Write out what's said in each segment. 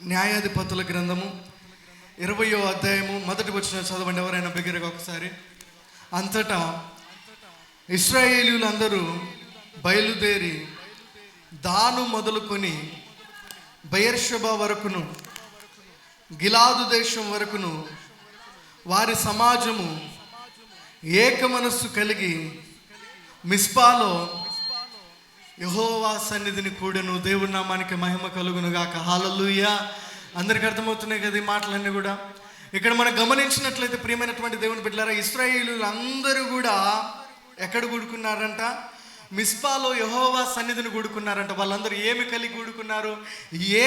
న్యాయాధిపతుల గ్రంథము 20వ అధ్యాయము మొదటి వచనం చదవండి ఎవరైనా బిగ్గరగా ఒకసారి. అంతటా ఇశ్రాయేలీయులందరూ బయలుదేరి దాను మొదలుకొని బెయేర్షెబా వరకును గిలాదు దేశం వరకును వారి సమాజము ఏక మనస్సు కలిగి మిస్పాలో యెహోవా సన్నిధిని కూడెను. దేవుని నామానికి మహిమ కలుగును గాక. హల్లెలూయా. అందరికి అర్థమవుతున్నాయి కదా ఈ మాటలన్నీ కూడా. ఇక్కడ మనం గమనించినట్లయితే ప్రియమైనటువంటి దేవుని బిడ్డలారా, ఇశ్రాయేలీయులు అందరూ కూడా ఎక్కడ కూడుకున్నారంట? మిస్పాలో యెహోవా సన్నిధిని కూడుకున్నారంట. వాళ్ళందరూ ఏమి కలిగి కూడుకున్నారు?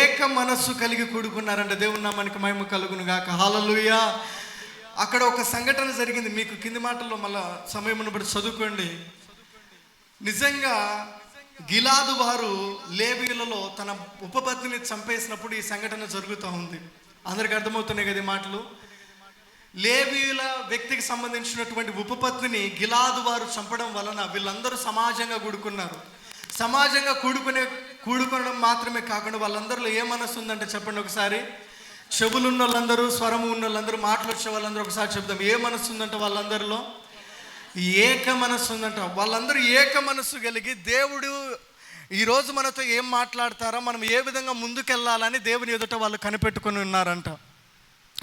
ఏక మనస్సు కలిగి కూడుకున్నారంట. దేవుని నామానికి మహిమ కలుగును గాక. హల్లెలూయా. అక్కడ ఒక సంఘటన జరిగింది. మీకు కింది మాటల్లో మళ్ళా సమయం బట్టి చదువుకోండి. నిజంగా గిలాదు వారు లేవీయులలో తన ఉపపత్నిని చంపేసినప్పుడు ఈ సంఘటన జరుగుతూ ఉంది. అందరికి అర్థమవుతున్నాయి కదా ఈ మాటలు. లేవీయుల వ్యక్తికి సంబంధించినటువంటి ఉపపత్నిని గిలాదు వారు చంపడం వలన వీళ్ళందరూ సమాజంగా కూడుకున్నారు. సమాజంగా కూడుకోవడం మాత్రమే కాకుండా వాళ్ళందరిలో ఏ మనసు ఉందంటే చెప్పండి ఒకసారి. చెవులున్న వాళ్ళందరూ, స్వరము ఉన్న వాళ్ళందరూ, మాటలు వచ్చే వాళ్ళందరూ ఒకసారి చెప్దాం. ఏ మనసు ఉందంటే వాళ్ళందరిలో? ఏక మనస్సు ఉందంట. వాళ్ళందరూ ఏక మనస్సు కలిగి దేవుడు ఈరోజు మనతో ఏం మాట్లాడతారో, మనం ఏ విధంగా ముందుకెళ్ళాలని దేవుని ఎదుట వాళ్ళు కనిపెట్టుకొని ఉన్నారంట.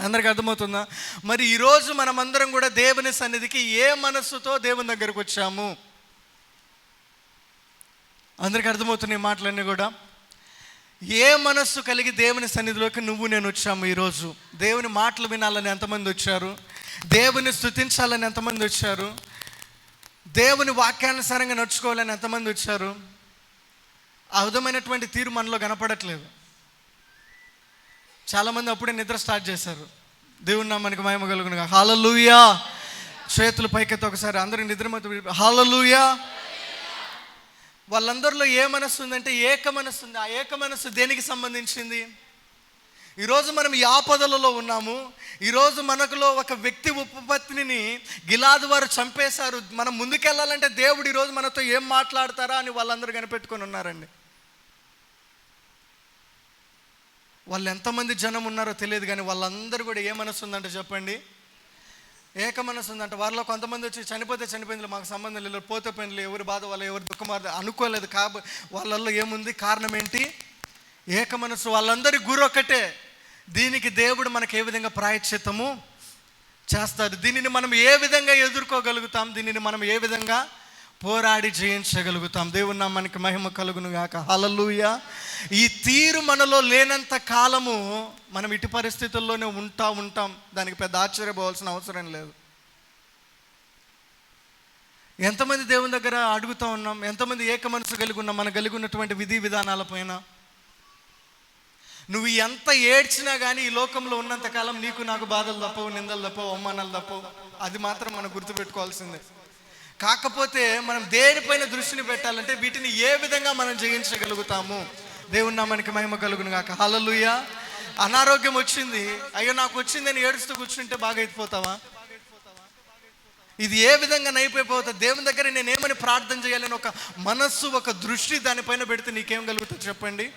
అందరికి అర్థమవుతుందా? మరి ఈరోజు మనమందరం కూడా దేవుని సన్నిధికి ఏ మనస్సుతో దేవుని దగ్గరకు వచ్చాము? అందరికి అర్థమవుతున్నాయి మాటలన్నీ కూడా. ఏ మనస్సు కలిగి దేవుని సన్నిధిలోకి నువ్వు నేను వచ్చాము? ఈరోజు దేవుని మాటలు వినాలని ఎంతమంది వచ్చారు? దేవుని స్తుతించాలని ఎంతమంది వచ్చారు? దేవుని వాక్యానుసారంగా నడుచుకోవాలని ఎంతమంది వచ్చారు? ఆ విధమైనటువంటి తీరు మనలో కనపడట్లేదు. చాలామంది అప్పుడే నిద్ర స్టార్ట్ చేశారు. దేవుని నామానికి మహిమ కలుగును గాక. హల్లెలూయా. చేతులు పైకెత్తి ఒకసారి అందరూ నిద్రమత్తు హల్లెలూయా. వాళ్ళందరిలో ఏ మనస్సు ఉందంటే ఏక మనస్సు ఉంది. ఆ ఏక మనస్సు దేనికి సంబంధించింది? ఈరోజు మనం ఈ ఆపదలలో ఉన్నాము. ఈరోజు మనకులో ఒక వ్యక్తి ఉపపత్నిని గిలాదు వారు చంపేశారు. మనం ముందుకెళ్ళాలంటే దేవుడు ఈరోజు మనతో ఏం మాట్లాడతారా అని వాళ్ళందరూ కనిపెట్టుకొని ఉన్నారండి. వాళ్ళు ఎంతమంది జనం ఉన్నారో తెలియదు, కానీ వాళ్ళందరూ కూడా ఏ మనసు ఉందంటే చెప్పండి? ఏక మనసు ఉందంట. వారిలో కొంతమంది వచ్చి చనిపోతే చనిపోయింది, మాకు సంబంధం లేదు, పోతే పనులు, ఎవరి బాధ వాళ్ళు, ఎవరి దుఃఖం అనుకోలేదు. వాళ్ళల్లో ఏముంది? కారణం ఏంటి? ఏక మనసు. వాళ్ళందరి గురి ఒక్కటే. దీనికి దేవుడు మనకు ఏ విధంగా ప్రాయశ్చిత్తము చేస్తాడు? దీనిని మనం ఏ విధంగా ఎదుర్కోగలుగుతాం? దీనిని మనం ఏ విధంగా పోరాడి జయించగలుగుతాం? దేవుని నామానికి మహిమ కలుగును గాక. హల్లెలూయా. ఈ తీరు మనలో లేనంత కాలము మనం ఇటు పరిస్థితుల్లోనే ఉంటాం. దానికి పెద్ద ఆశ్చర్యపోవాల్సిన అవసరం లేదు. ఎంతమంది దేవుని దగ్గర అడుగుతూ ఉన్నాం? ఎంతమంది ఏక మనసు కలిగి ఉన్నాం? మనం కలిగి ఉన్నటువంటి విధి విధానాలపైన. నువ్వు ఎంత ఏడ్చినా కానీ ఈ లోకంలో ఉన్నంతకాలం నీకు నాకు బాధలు తప్పవు, నిందలు తప్పవు, అవమానాలు తప్పవు. అది మాత్రం మనం గుర్తుపెట్టుకోవాల్సిందే. కాకపోతే మనం దేనిపైన దృష్టిని పెట్టాలంటే వీటిని ఏ విధంగా మనం జయించగలుగుతాము? దేవుని నామానికి మహిమ కలుగును గాక. హల్లెలూయా. అనారోగ్యం వచ్చింది, అయ్యో నాకు వచ్చిందని ఏడుస్తూ కూర్చుంటే బాగా అయిపోతావా? ఇది ఏ విధంగా నైపోయిపోతుంది? దేవుని దగ్గర నేనేమని ప్రార్థన చేయాలని ఒక మనస్సు, ఒక దృష్టి దానిపైన పెడితే నీకేం కలుగుతుంది చెప్పండి?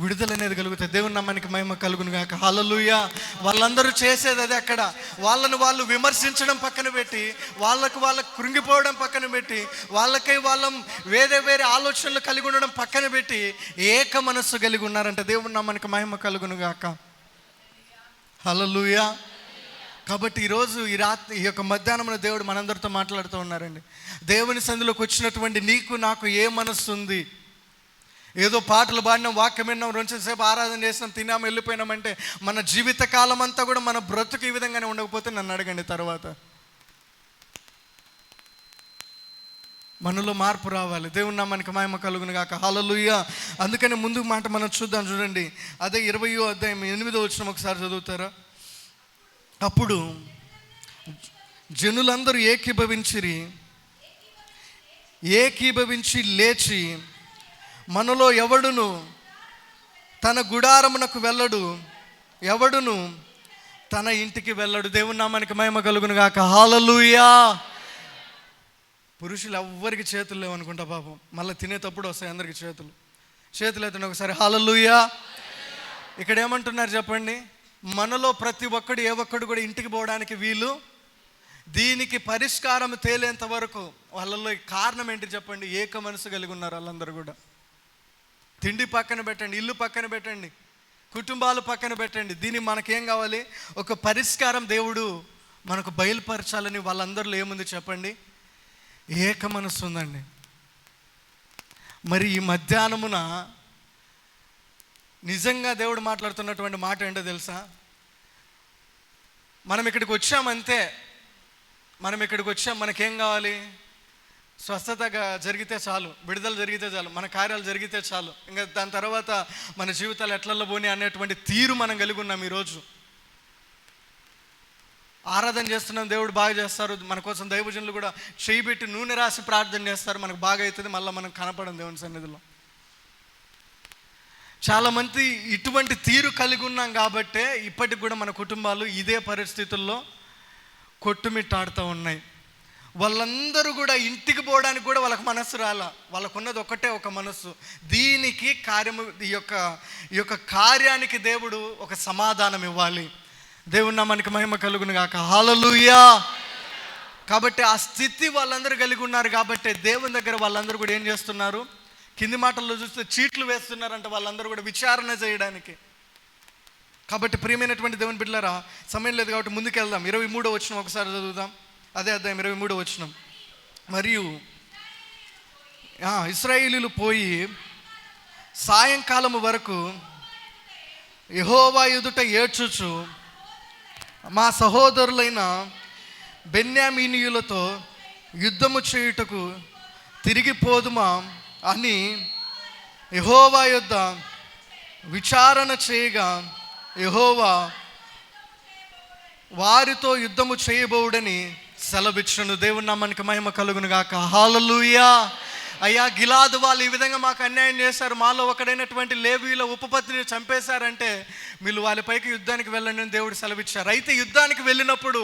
విడుదల అనేది కలుగుతుంది. దేవుని నామానికి మహిమ కలుగును గాక. హల్లెలూయా. వాళ్ళందరూ చేసేది అదే. అక్కడ వాళ్ళను వాళ్ళు విమర్శించడం పక్కన పెట్టి, వాళ్ళకు కృంగిపోవడం పక్కన పెట్టి, వాళ్ళకై వేరే ఆలోచనలు కలిగి ఉండడం పక్కన పెట్టి ఏక మనస్సు కలిగి ఉన్నారంట. దేవుని నామానికి మహిమ కలుగును గాక. హల్లెలూయా. కాబట్టి ఈరోజు ఈ యొక్క మధ్యాహ్నం దేవుడు మనందరితో మాట్లాడుతూ ఉన్నారండి. దేవుని సన్నిధిలోకి వచ్చినటువంటి నీకు నాకు ఏ మనస్సు ఉంది? ఏదో పాటలు పాడినాం, వాక్యం విన్నాం, 2 సేపు ఆరాధన చేసినాం, తిన్నాం, వెళ్ళిపోయినామంటే మన జీవిత కాలం అంతా కూడా మన బ్రతుకు ఈ విధంగానే ఉండకపోతే నన్ను అడగండి తర్వాత. మనలో మార్పు రావాలి. దేవుని నామానికి మహిమ కలుగును గాక. హల్లెలూయా. అందుకని ముందు మాట మనం చూద్దాం. చూడండి, అదే 20వ అధ్యాయం 8వ వచనం ఒకసారి చదువుతారా? అప్పుడు జనులందరూ ఏకీభవించి లేచి, మనలో ఎవడును తన గుడారమునకు వెళ్ళడు, ఎవడును తన ఇంటికి వెళ్ళడు. దేవుని నామానికి మహిమ కలుగును గాక. హల్లెలూయా. పురుషులు ఎవ్వరికి చేతులు లేవనుకుంటా పాపం. మళ్ళీ తినేటప్పుడు వస్తాయి అందరికి చేతులు. చేతులు ఎత్తండి ఒకసారి. హల్లెలూయా. ఇక్కడ ఏమంటున్నారు చెప్పండి, మనలో ప్రతి ఒక్కడు ఏ ఒక్కడు కూడా ఇంటికి పోవడానికి వీలు, దీనికి పరిష్కారం తేలేంత వరకు వాళ్ళలో కారణం ఏంటి చెప్పండి, ఏక మనసు కలిగి ఉన్నారు వాళ్ళందరూ కూడా. తిండి పక్కన పెట్టండి, ఇల్లు పక్కన పెట్టండి, కుటుంబాలు పక్కన పెట్టండి, దీనికి మనకేం కావాలి, ఒక పరిష్కారం దేవుడు మనకు బయలుపరచాలని వాళ్ళందరిలో ఏముంది చెప్పండి, ఏక మనసు ఉందండి. మరి ఈ మధ్యాహ్నమున నిజంగా దేవుడు మాట్లాడుతున్నటువంటి మాట ఏంటో తెలుసా, మనం ఇక్కడికి వచ్చామంతే, మనం ఇక్కడికి వచ్చాం, మనకేం కావాలి, స్వస్థతగా జరిగితే చాలు, విడుదల జరిగితే చాలు, మన కార్యాలు జరిగితే చాలు, ఇంకా దాని తర్వాత మన జీవితాలు ఎట్లల్లో పోనీ అనేటువంటి తీరు మనం కలిగి ఉన్నాం. ఈరోజు ఆరాధన చేస్తున్నాం, దేవుడు బాగా చేస్తారు, మన కోసం దైవజనులు కూడా చేయి పెట్టి నూనె రాసి ప్రార్థన చేస్తారు, మనకు బాగా అవుతుంది, మళ్ళీ మనం కనపడం దేవుని సన్నిధిలో. చాలామంది ఇటువంటి తీరు కలిగి ఉన్నాం కాబట్టే ఇప్పటికి కూడా మన కుటుంబాలు ఇదే పరిస్థితుల్లో కొట్టుమిట్టాడుతూ ఉన్నాయి. వాళ్ళందరూ కూడా ఇంటికి పోవడానికి కూడా వాళ్ళకి మనస్సు రాలా, వాళ్ళకున్నది ఒకటే ఒక మనస్సు. దీనికి కార్యము, ఈ యొక్క కార్యానికి దేవుడు ఒక సమాధానం ఇవ్వాలి. దేవుని నామానికి మహిమ కలుగును గాక. హల్లెలూయా. కాబట్టి ఆ స్థితి వాళ్ళందరూ కలిగి ఉన్నారు కాబట్టి దేవుని దగ్గర వాళ్ళందరూ కూడా ఏం చేస్తున్నారు, కింది మాటల్లో చూస్తే చీట్లు వేస్తున్నారంట వాళ్ళందరూ కూడా విచారణ చేయడానికి. కాబట్టి ప్రియమైనటువంటి దేవుని బిడ్డలారా, సమయం లేదు కాబట్టి ముందుకు వెళ్దాం. 23వ వచనం ఒకసారి చదువుదాం, అదే అధ్యాయం 23వ వచనం. మరియు ఇశ్రాయేలీయులు పోయి సాయంకాలము వరకు యెహోవా ఎదుట ఏడ్చుచు, మా సహోదరులైన బెన్యామీనీయులతో యుద్ధము చేయుటకు తిరిగిపోదుమా అని యెహోవా యొద్ద విచారణ చేయగా, యెహోవా వారితో యుద్ధము చేయబోవుడని సెలవిచ్చును. దేవుని నామానికి మహిమ కలుగును గాక. హల్లెలూయా. అయ్యా, గిలాదు వాళ్ళు ఈ విధంగా మాకు అన్యాయం చేశారు, మాలో ఒకడైనటువంటి లేవీయుల ఉపపత్తిని చంపేశారంటే వీళ్ళు వాళ్ళపైకి యుద్ధానికి వెళ్ళండి అని దేవుడు సెలవిచ్చారు. అయితే యుద్ధానికి వెళ్ళినప్పుడు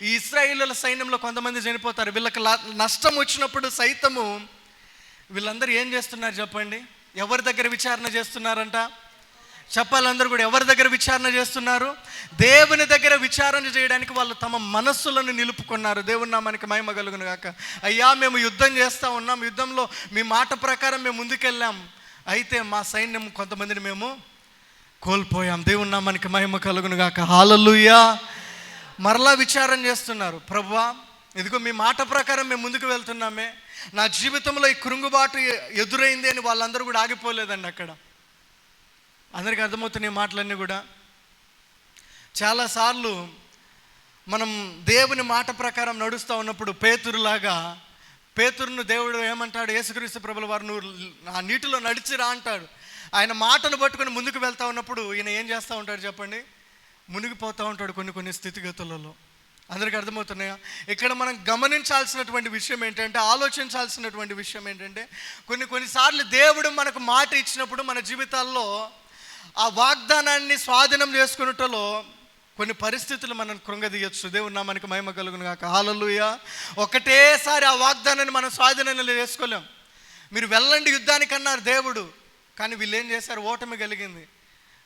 ఈ ఇశ్రాయేలీయుల సైన్యంలో కొంతమంది చనిపోతారు. వీళ్ళకి నష్టం వచ్చినప్పుడు సైతము వీళ్ళందరూ ఏం చేస్తున్నారు చెప్పండి, ఎవరి దగ్గర విచారణ చేస్తున్నారంట చెప్పాలందరూ కూడా, ఎవరి దగ్గర విచారణ చేస్తున్నారు, దేవుని దగ్గర విచారణ చేయడానికి వాళ్ళు తమ మనస్సులను నిలుపుకున్నారు. దేవుని నామానికి మహిమ కలుగును గాక. అయ్యా, మేము యుద్ధం చేస్తూ ఉన్నాం, యుద్ధంలో మీ మాట ప్రకారం మేము ముందుకెళ్ళాం, అయితే మా సైన్యం కొంతమందిని మేము కోల్పోయాం. దేవుని నామానికి మహిమ కలుగును గాక. హల్లెలూయా. మరలా విచారణ చేస్తున్నారు, ప్రభువా ఇదిగో మీ మాట ప్రకారం మేము ముందుకు వెళ్తున్నామే, నా జీవితంలో ఈ కృంగుబాటు ఎదురైంది అని వాళ్ళందరూ కూడా ఆగిపోలేదండి. అక్కడ అందరికీ అర్థమవుతున్నాయి మాటలన్నీ కూడా. చాలాసార్లు మనం దేవుని మాట ప్రకారం నడుస్తూ ఉన్నప్పుడు పేతురును దేవుడు ఏమంటాడు, యేసుక్రీస్తు ప్రభుల వారు నువ్వు ఆ నీటిలో నడిచిరా అంటాడు. ఆయన మాటను పట్టుకొని ముందుకు వెళ్తూ ఉన్నప్పుడు ఈయన ఏం చేస్తూ ఉంటాడు చెప్పండి, మునిగిపోతూ ఉంటాడు కొన్ని స్థితిగతులలో. అందరికీ అర్థమవుతున్నాయా? ఇక్కడ మనం గమనించాల్సినటువంటి విషయం ఏంటంటే, ఆలోచించాల్సినటువంటి విషయం ఏంటంటే, కొన్నిసార్లు దేవుడు మనకు మాట ఇచ్చినప్పుడు మన జీవితాల్లో ఆ వాగ్దానాన్ని స్వాధీనం చేసుకున్నట్లో కొన్ని పరిస్థితులు మనం కృంగదీయచ్చు. దేవుని నామానికి మహిమ కలుగును గాక. హల్లెలూయా. ఒకటేసారి ఆ వాగ్దానాన్ని మనం స్వాధీనంలో చేసుకోలేం. మీరు వెళ్ళండి యుద్ధానికి అన్నారు దేవుడు, కానీ వీళ్ళు ఏం చేశారు, ఓటమి కలిగింది.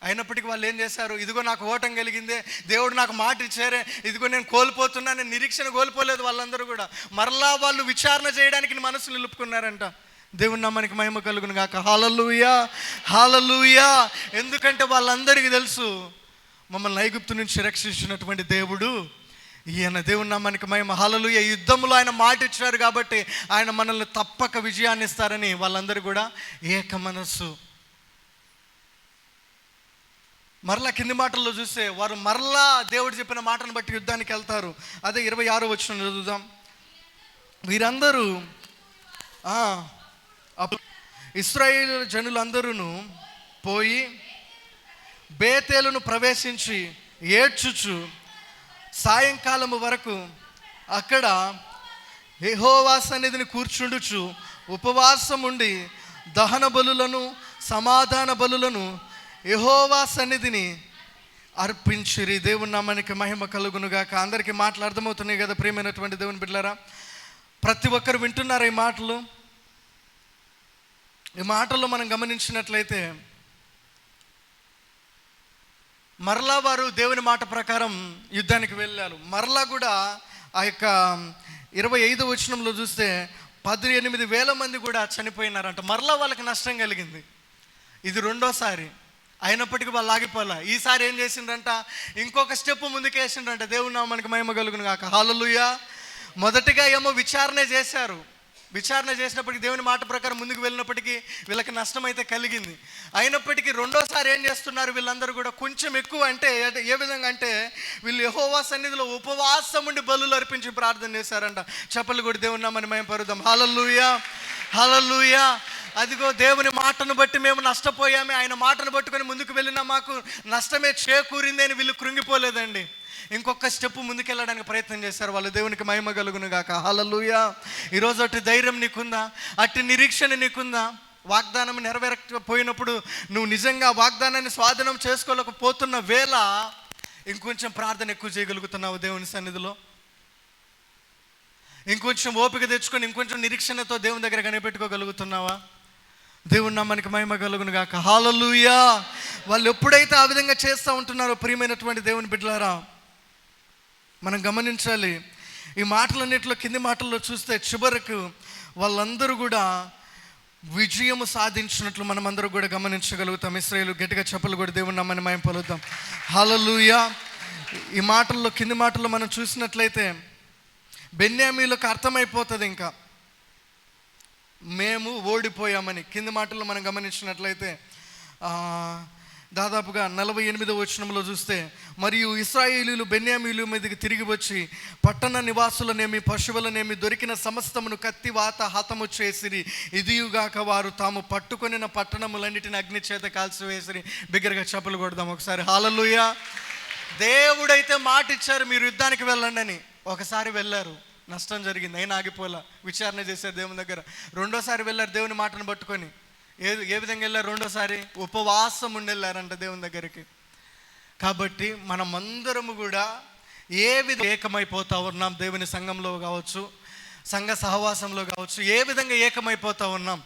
అయినప్పటికీ వాళ్ళు ఏం చేశారు, ఇదిగో నాకు ఓటమి కలిగిందే, దేవుడు నాకు మాట ఇచ్చారే, ఇదిగో నేను కోల్పోతున్నాను, నిరీక్షణ కోల్పోలేదు. వాళ్ళందరూ కూడా మరలా వాళ్ళు విచారణ చేయడానికి మనసు నిలుపుకున్నారంట. దేవుని నామానికి మహిమ కలుగును గాక. హల్లెలూయా. హల్లెలూయా. ఎందుకంటే వాళ్ళందరికీ తెలుసు, మమ్మల్ని ఐగుప్తు నుంచి రక్షించినటువంటి దేవుడు ఈయన. దేవుని నామానికి మహిమ. హల్లెలూయా. యుద్ధంలో ఆయన మాట ఇచ్చారు కాబట్టి ఆయన మనల్ని తప్పక విజయాన్ని ఇస్తారని వాళ్ళందరూ కూడా ఏక మనస్సు. మరలా కింది మాటల్లో చూస్తే వారు మరలా దేవుడు చెప్పిన మాటను బట్టి యుద్ధానికి వెళ్తారు. అదే 26వ వచనం చదువుదాం. వీరందరూ ఇశ్రాయేలు జనులందరూ పోయి బేతేలును ప్రవేశించి ఏడ్చుచు సాయంకాలము వరకు అక్కడ యెహోవా సన్నిధిని కూర్చుండుచు ఉపవాసం ఉండి దహన బలులను సమాధాన బలులను యెహోవా సన్నిధిని అర్పించిరి. దేవుని నామానికి మహిమ కలుగునుగాక. అందరికీ మాటలు అర్థమవుతున్నాయి కదా ప్రియమైనటువంటి దేవుని బిడ్డలారా? ప్రతి ఒక్కరు వింటున్నారు ఈ మాటలు. ఈ మాటల్లో మనం గమనించినట్లయితే మరలా వారు దేవుని మాట ప్రకారం యుద్ధానికి వెళ్ళారు. మరలా కూడా ఆ యొక్క 25వ వచనంలో చూస్తే 18,000 మంది కూడా చనిపోయినారంట. మరలా వాళ్ళకి నష్టం కలిగింది. ఇది రెండోసారి. అయినప్పటికీ వాళ్ళు ఆగిపోలే. ఈసారి ఏం చేసిండ్రంట, ఇంకొక స్టెప్ ముందుకు వేసిండ్రంట. దేవుని నామానికి మహిమ కలుగును గాక. హల్లెలూయా. మొదటిగా ఏమో విచారణ చేశారు. విచారణ చేసినప్పటికీ దేవుని మాట ప్రకారం ముందుకు వెళ్ళినప్పటికీ వీళ్ళకి నష్టం అయితే కలిగింది. అయినప్పటికీ రెండోసారి ఏం చేస్తున్నారు వీళ్ళందరూ కూడా, కొంచెం ఎక్కువ. అంటే ఏ విధంగా అంటే వీళ్ళు యెహోవా సన్నిధిలో ఉపవాసం ఉండి బలులు అర్పించి ప్రార్థన చేశారంట. చప్పట్లు కూడా దేవుని నామమున మహిమ పరుద్దాం. హల్లెలూయా, హల్లెలూయా. అదిగో దేవుని మాటను బట్టి మేము నష్టపోయామే, ఆయన మాటను పట్టుకొని ముందుకు వెళ్ళినా మాకు నష్టమే చేకూరింది అని వీళ్ళు కృంగిపోలేదండి. ఇంకొక స్టెప్ ముందుకెళ్ళడానికి ప్రయత్నం చేశారు వాళ్ళు. దేవునికి మహిమ కలుగును గాక. హల్లెలూయా. ఈరోజు అటు ధైర్యం నీకుందా, అటు నిరీక్షణ నీకుందా? వాగ్దానం నెరవేరకపోయినప్పుడు నువ్వు నిజంగా వాగ్దానాన్ని స్వాధీనం చేసుకోలేకపోతున్న వేళ ఇంకొంచెం ప్రార్థన ఎక్కువ చేయగలుగుతున్నావు దేవుని సన్నిధిలో? ఇంకొంచెం ఓపిక తెచ్చుకొని ఇంకొంచెం నిరీక్షణతో దేవుని దగ్గర కనిపెట్టుకోగలుగుతున్నావా? దేవుని నామానికి మహిమ కలుగును గాక. హల్లెలూయా. వాళ్ళు ఎప్పుడైతే ఆ విధంగా చేస్తూ ఉంటున్నారో ప్రియమైనటువంటి దేవుని బిడ్డలారా, మనం గమనించాలి. ఈ మాటలన్నింటిలో కింది మాటల్లో చూస్తే చివరకు వాళ్ళందరూ కూడా విజయము సాధించినట్లు మనం అందరూ కూడా గమనించగలుగుతాం. ఇశ్రాయేలు గట్టిగా చప్పలు కూడా దేవుని నామాన్ని మహిమ పలుకుదాం. హల్లెలూయా. ఈ మాటల్లో కింది మాటల్లో మనం చూసినట్లయితే బెన్యామీలకు అర్థమైపోతుంది ఇంకా మేము ఓడిపోయామని. కింది మాటల్లో మనం గమనించినట్లయితే దాదాపుగా 48వ వచనంలో చూస్తే, మరియు ఇశ్రాయేలీయులు బెన్యామీయుల మీదకి తిరిగి వచ్చి పట్టణ నివాసులనేమి పశువులనేమి దొరికిన సమస్తమును కత్తివాత హతము చేసిరి. ఇదియుగాక వారు తాము పట్టుకొనిన పట్టణములన్నిటిని అగ్ని చేత కాల్చివేసిరి. బిగ్గరగా చప్పలు కొడదాం ఒకసారి. హల్లెలూయా. దేవుడైతే మాట ఇచ్చారు మీరు యుద్ధానికి వెళ్ళండి అని. ఒకసారి వెళ్ళారు, నష్టం జరిగింది, అయినా ఆగిపోలా. విచారణ చేశారు దేవుని దగ్గర. రెండోసారి వెళ్ళారు దేవుని మాటను పట్టుకొని. ఏ విధంగా వెళ్ళారు? రెండోసారి ఉపవాసం ఉండి వెళ్ళారంట దేవుని దగ్గరికి. కాబట్టి మనమందరము కూడా ఏ విధంగా ఏకమైపోతా ఉన్నాం, దేవుని సంఘంలో కావచ్చు, సంఘ సహవాసంలో కావచ్చు, ఏ విధంగా ఏకమైపోతా ఉన్నాం?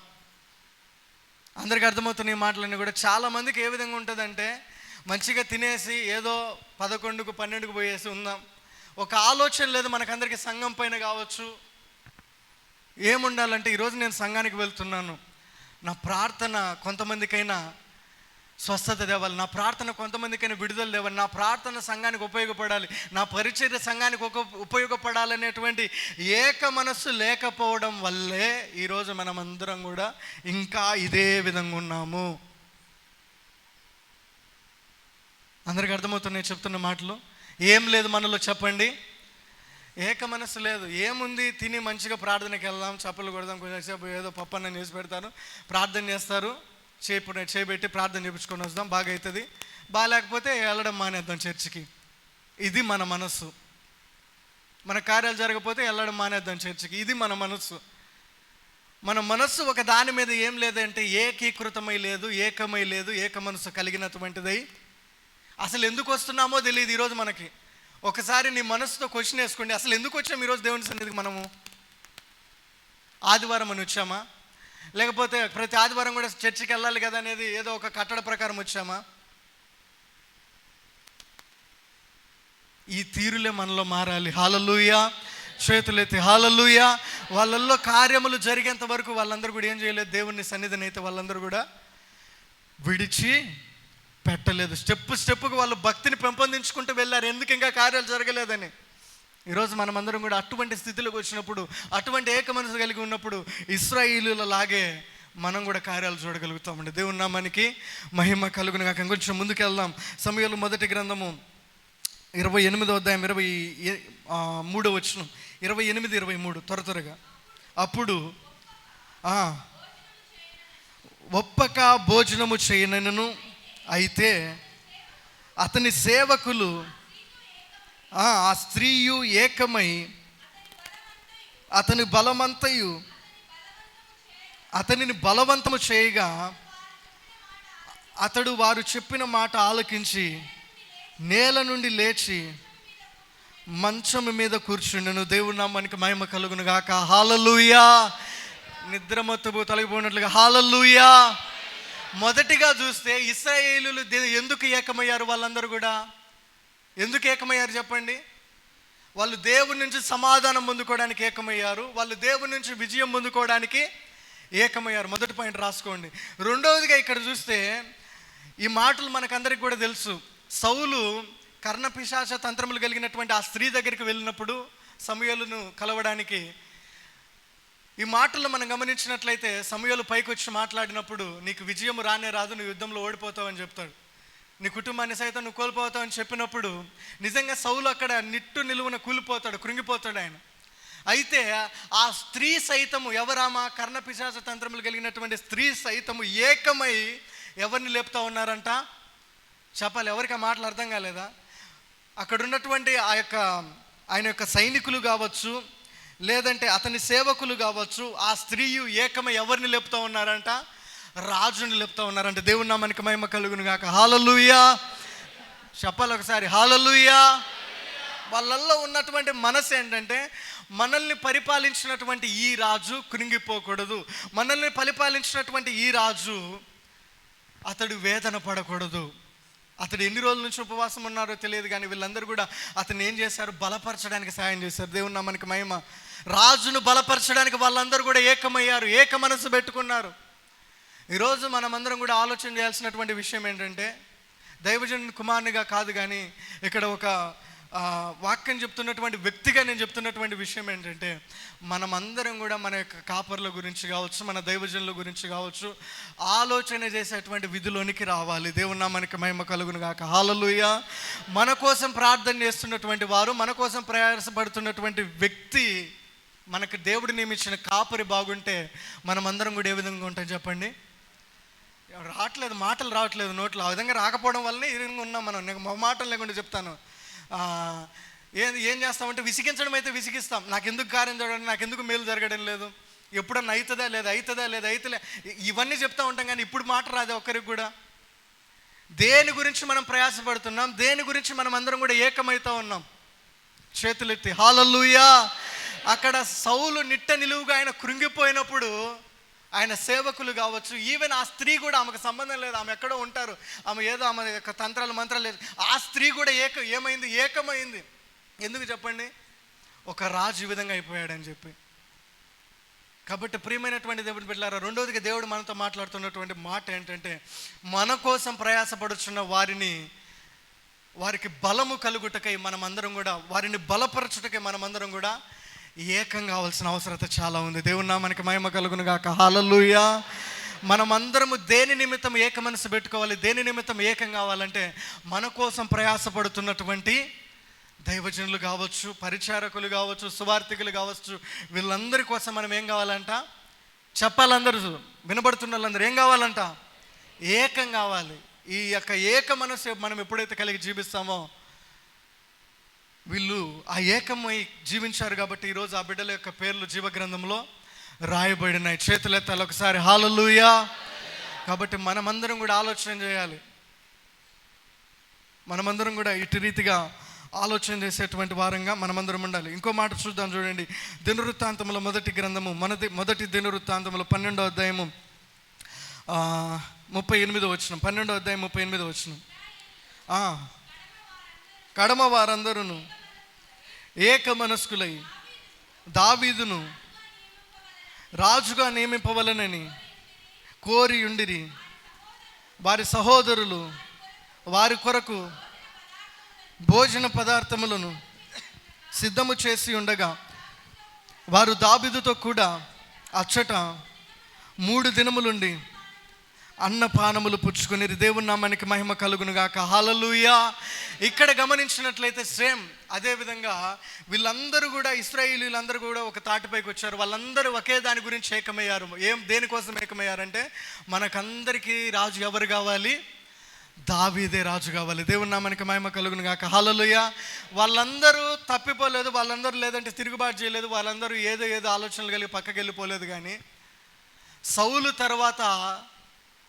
అందరికీ అర్థమవుతున్న ఈ మాటలన్నీ కూడా. చాలామందికి ఏ విధంగా ఉంటుందంటే, మంచిగా తినేసి ఏదో 11కు 12కు పోయేసి ఉందాం, ఒక ఆలోచన లేదు మనకందరికీ సంఘం పైన కావచ్చు. ఏముండాలంటే, ఈరోజు నేను సంఘానికి వెళ్తున్నాను, నా ప్రార్థన కొంతమందికైనా స్వస్థత తేవాలి, నా ప్రార్థన కొంతమందికైనా విడుదల తేవాలి, నా ప్రార్థన సంఘానికి ఉపయోగపడాలి, నా పరిచర్య సంఘానికి ఉపయోగపడాలనేటువంటి ఏక మనస్సు లేకపోవడం వల్లే ఈరోజు మనమందరం కూడా ఇంకా ఇదే విధంగా ఉన్నాము. అందరికీ అర్థమవుతున్నాయి చెప్తున్న మాటలు? ఏం లేదు మనలో చెప్పండి, ఏక మనసు లేదు. ఏముంది, తిని మంచిగా ప్రార్థనకి వెళ్దాం, చప్పలు కొడదాం, కొంచెంసేపు ఏదో పప్పన్నం చేసి పెడతారు, ప్రార్థన చేస్తారు, చేయబెట్టి ప్రార్థన చేయించుకొని వస్తాం, బాగా అవుతుంది. బాగాలేకపోతే వెళ్ళడం మానేద్దాం చర్చికి. ఇది మన మనస్సు. మన కార్యాలు జరగకపోతే వెళ్ళడం మానేద్దాం చర్చికి. ఇది మన మనస్సు. మన మనస్సు ఒక దాని మీద ఏం లేదంటే ఏకీకృతమై లేదు, ఏకమై లేదు, ఏక మనస్సు కలిగినటువంటిదై అసలు ఎందుకు వస్తున్నామో తెలియదు ఈరోజు మనకి. ఒకసారి నీ మనసుతో క్వశ్చన్ వేసుకోండి, అసలు ఎందుకు వచ్చాము ఈరోజు దేవుని సన్నిధికి? మనము ఆదివారం అని వచ్చామా, లేకపోతే ప్రతి ఆదివారం కూడా చర్చికి వెళ్ళాలి కదా అనేది ఏదో ఒక కట్టడ ప్రకారం వచ్చామా? ఈ తీరులే మనలో మారాలి. హల్లెలూయా. చేతులెత్తి హల్లెలూయా. వాళ్ళల్లో కార్యములు జరిగేంత వరకు వాళ్ళందరూ కూడా ఏం చేయలేదు, దేవుని సన్నిధిని అయితే వాళ్ళందరూ కూడా విడిచి పెట్టలేదు. స్టెప్పుకు వాళ్ళు భక్తిని పెంపొందించుకుంటూ వెళ్ళారు, ఎందుకు ఇంకా కార్యాలు జరగలేదని. ఈరోజు మనమందరం కూడా అటువంటి స్థితిలోకి వచ్చినప్పుడు, అటువంటి ఏక మనసు కలిగి ఉన్నప్పుడు ఇశ్రాయేలీయుల లాగే మనం కూడా కార్యాలు చూడగలుగుతామండి. దేవుని నామానికి మహిమ కలుగును గాక. కొంచెం ముందుకు వెళ్దాం. సమూయేలు మొదటి గ్రంథము 28వ అధ్యాయం 23వ వచనం, 28, 23 త్వరగా. అప్పుడు ఒప్పక భోజనము చేయనను, అయితే అతని సేవకులు ఆ స్త్రీయు ఏకమై అతనిని బలవంతము చేయగా అతడు వారు చెప్పిన మాట ఆలకించి నేల నుండి లేచి మంచము మీద కూర్చుండెను. దేవుని నామానికి మహిమ కలుగును గాక. హల్లెలూయా. నిద్రమత్తు తొలగిపోయినట్లుగా హల్లెలూయా. మొదటిగా చూస్తే ఇశ్రాయేలీయులు ఎందుకు ఏకమయ్యారు? వాళ్ళందరూ కూడా ఎందుకు ఏకమయ్యారు చెప్పండి? వాళ్ళు దేవుని నుంచి సమాధానం పొందుకోవడానికి ఏకమయ్యారు. వాళ్ళు దేవుని నుంచి విజయం పొందుకోవడానికి ఏకమయ్యారు. మొదటి పాయింట్ రాసుకోండి. రెండవదిగా ఇక్కడ చూస్తే ఈ మాటలు మనకందరికి కూడా తెలుసు. సౌలు కర్ణపిశాచ తంత్రములు కలిగినటువంటి ఆ స్త్రీ దగ్గరికి వెళ్ళినప్పుడు సమూయేలును కలవడానికి, ఈ మాటలు మనం గమనించినట్లయితే సమూయేలు పైకి వచ్చి మాట్లాడినప్పుడు, నీకు విజయం రానే రాదు, నువ్వు యుద్ధంలో ఓడిపోతావు అని చెప్తాడు. నీ కుటుంబాన్ని సైతం నువ్వు కోల్పోతావు అని చెప్పినప్పుడు నిజంగా సౌలు అక్కడ నిట్టు నిలువున కూలిపోతాడు, కృంగిపోతాడు ఆయన. అయితే ఆ స్త్రీ సైతము, ఎవరామా? కర్ణపిశాచ తంత్రములు కలిగినటువంటి స్త్రీ సైతము ఏకమై ఎవరిని లేపుతా ఉన్నారంట? చెప్పాలి, ఎవరికి ఆ మాటలు అర్థం కాలేదా? అక్కడ ఉన్నటువంటి ఆయన యొక్క సైనికులు కావచ్చు, లేదంటే అతని సేవకులు కావచ్చు, ఆ స్త్రీయు ఏకమై ఎవరిని లేపుతా ఉన్నారంట? రాజుని లేపుతా ఉన్నారంట. దేవుని నామానికి మహిమ కలుగును గాక. హల్లెలూయా చెప్పాలి ఒకసారి, హల్లెలూయా. వాళ్ళల్లో ఉన్నటువంటి మనసు ఏంటంటే, మనల్ని పరిపాలించినటువంటి ఈ రాజు కృంగిపోకూడదు, మనల్ని పరిపాలించినటువంటి ఈ రాజు అతడు వేదన పడకూడదు. అతడు ఎన్ని రోజుల నుంచి ఉపవాసం ఉన్నారో తెలియదు, కానీ వీళ్ళందరూ కూడా అతను ఏం చేశారు? బలపరచడానికి సాయం చేశారు. దేవుని నామానికి మహిమ. రాజును బలపరచడానికి వాళ్ళందరూ కూడా ఏకమయ్యారు, ఏక మనసు పెట్టుకున్నారు. ఈరోజు మనమందరం కూడా ఆలోచన చేయాల్సినటువంటి విషయం ఏంటంటే, దైవజనుని కుమారునిగా కాదు, కానీ ఇక్కడ ఒక వాక్యం చెప్తున్నటువంటి వ్యక్తిగా నేను చెప్తున్నటువంటి విషయం ఏంటంటే, మనమందరం కూడా మన యొక్క కాపర్ల గురించి కావచ్చు, మన దైవజనుల గురించి కావచ్చు, ఆలోచన చేసేటువంటి విధిలోనికి రావాలి. దేవుని నామానికి మహిమ కలుగును గాక. హల్లెలూయా. మన కోసం ప్రార్థన చేస్తున్నటువంటి వారు, మన కోసం ప్రయాసపడుతున్నటువంటి వ్యక్తి, మనకు దేవుడు నియమించిన కాపరి బాగుంటే మనమందరం కూడా ఏ విధంగా ఉంటాం చెప్పండి? రావట్లేదు, మాటలు రావట్లేదు నోట్లో. ఆ విధంగా రాకపోవడం వల్లనే ఈ విధంగా ఉన్నాం మనం. నేను మాటలు లేకుండా చెప్తాను. ఏం చేస్తామంటే, విసిగించడం అయితే విసిగిస్తాం. నాకెందుకు కార్యం జరగడం, నాకెందుకు మేలు జరగడం లేదు, ఎప్పుడన్నా అవుతుందా లేదా, అవుతుందా లేదా, అవుతలే, ఇవన్నీ చెప్తా ఉంటాం. కానీ ఇప్పుడు మాట రాదే ఒక్కరికి కూడా. దేని గురించి మనం ప్రయాసపడుతున్నాం, దేని గురించి మనం అందరం కూడా ఏకమవుతా ఉన్నాం? చేతులెత్తి హల్లెలూయా. అక్కడ సౌలు నిట్ట నిలువుగా ఆయన కృంగిపోయినప్పుడు ఆయన సేవకులు కావచ్చు, ఈవెన్ ఆ స్త్రీ కూడా, ఆమెకు సంబంధం లేదు, ఆమె ఎక్కడో ఉంటారు, ఆమె ఏదో ఆమె యొక్క తంత్రాలు మంత్రాలు లేదు, ఆ స్త్రీ కూడా ఏకమైంది. ఎందుకు చెప్పండి? ఒక రాజు ఈ విధంగా అయిపోయాడని చెప్పి. కాబట్టి ప్రియమైనటువంటి దేవుని బిడ్డలారా, రెండోదిగా దేవుడు మనతో మాట్లాడుతున్నటువంటి మాట ఏంటంటే, మన కోసం ప్రయాసపడుచున్న వారికి బలము కలుగుటకై మనమందరం కూడా, వారిని బలపరచుటకై మనమందరం కూడా ఏకం కావాల్సిన అవసరత చాలా ఉంది. దేవుని నామానికి మహిమ కలుగును గాక. హల్లెలూయా. మనమందరము దేని నిమిత్తం ఏక మనసు పెట్టుకోవాలి, దేని నిమిత్తం ఏకం కావాలంటే, మన కోసం ప్రయాసపడుతున్నటువంటి దైవజనులు కావచ్చు, పరిచారకులు కావచ్చు, సువార్థికులు కావచ్చు, వీళ్ళందరి కోసం మనం ఏం కావాలంట? చెప్పాలందరూ, వినబడుతున్న వాళ్ళందరూ ఏం కావాలంట? ఏకం కావాలి. ఈ యొక్క ఏక మనసు మనం ఎప్పుడైతే కలిగి జీవిస్తామో, వీళ్ళు ఆ ఏకమై జీవించారు కాబట్టి ఈరోజు ఆ బిడ్డల యొక్క పేర్లు జీవగ్రంథంలో రాయబడినాయి. చేతులెత్తాలి ఒకసారి, హల్లెలూయా. కాబట్టి మనమందరం కూడా ఆలోచన చేయాలి, మనమందరం కూడా ఇటు రీతిగా ఆలోచన చేసేటువంటి వారంగా మనమందరం ఉండాలి. ఇంకో మాట చూద్దాం, చూడండి. దినవృత్తాంతముల మొదటి గ్రంథము, మొదటి దినవృత్తాంతముల 12వ అధ్యాయము 38వ వచనం. 12వ అధ్యాయం 38వ వచనం. కడమ వారందరూ ఏక మనస్కులై దావీదును రాజుగా నియమింపవలనని కోరి ఉండిరి. వారి సహోదరులు వారి కొరకు భోజన పదార్థములను సిద్ధము చేసి ఉండగా, వారు దావీదుతో కూడా అచ్చట 3 దినములుండి అన్నపానములు పుచ్చుకుని. దేవుని నామానికి మహిమ కలుగును గాక. హల్లెలూయా. ఇక్కడ గమనించినట్లయితే సేమ్ అదే విధంగా వీళ్ళందరూ కూడా, ఇశ్రాయేలీయులందరూ కూడా ఒక తాటిపైకి వచ్చారు. వాళ్ళందరూ ఒకే దాని గురించి ఏకమయ్యారు. దేనికోసం ఏకమయ్యారంటే, మనకందరికీ రాజు ఎవరు కావాలి? దావీదే రాజు కావాలి. దేవుని నామానికి మహిమ కలుగును గాక. హల్లెలూయా. వాళ్ళందరూ తప్పిపోలేదు, వాళ్ళందరూ లేదంటే తిరుగుబాటు చేయలేదు, వాళ్ళందరూ ఏదో ఆలోచనలు కలిగి పక్కకి వెళ్ళిపోలేదు. కానీ సౌలు తర్వాత,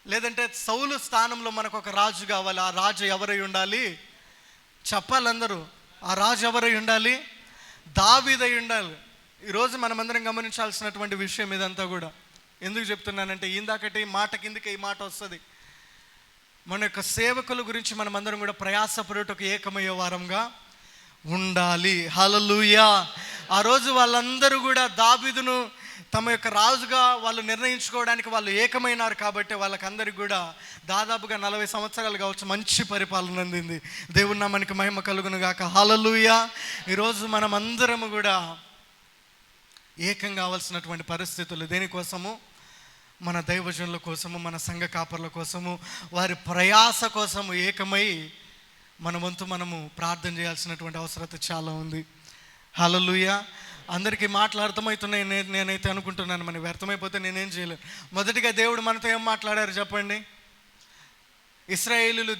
లేదంటే సౌలు స్థానంలో మనకు ఒక రాజు కావాలి. ఆ రాజు ఎవరై ఉండాలి? చెప్పాలందరూ, ఆ రాజు ఎవరై ఉండాలి? దావీదై ఉండాలి. ఈరోజు మనమందరం గమనించాల్సినటువంటి విషయం ఇదంతా కూడా. ఎందుకు చెప్తున్నానంటే, ఇందాకటి మాట కిందకి ఈ మాట వస్తుంది. మన యొక్క సేవకుల గురించి మనమందరం కూడా ప్రయాసపడుటకు ఏకమయ్యే వారంగా ఉండాలి. హల్లెలూయా. ఆ రోజు వాళ్ళందరూ కూడా దావీదును తమ యొక్క రాజుగా వాళ్ళు నిర్ణయించుకోవడానికి వాళ్ళు ఏకమైనారు కాబట్టి వాళ్ళకందరికి కూడా దాదాపుగా 40 సంవత్సరాలు కావచ్చు మంచి పరిపాలన అందింది. దేవుని నామానికి మహిమ కలుగును గాక. హల్లెలూయా. ఈరోజు మనం అందరము కూడా ఏకం కావాల్సినటువంటి పరిస్థితులు దేనికోసము? మన దైవజనుల కోసము, మన సంఘ కాపర్ల కోసము, వారి ప్రయాస కోసము ఏకమై మన వంతు మనము ప్రార్థన చేయాల్సినటువంటి అవసరత చాలా ఉంది. హల్లెలూయా. అందరికీ మాటలు అర్థమవుతున్నాయి నేనైతే అనుకుంటున్నాను. మనకి అర్థమైపోతే నేనేం చేయలేను. మొదటిగా దేవుడు మనతో ఏం మాట్లాడారు చెప్పండి? ఇశ్రాయేలీయులు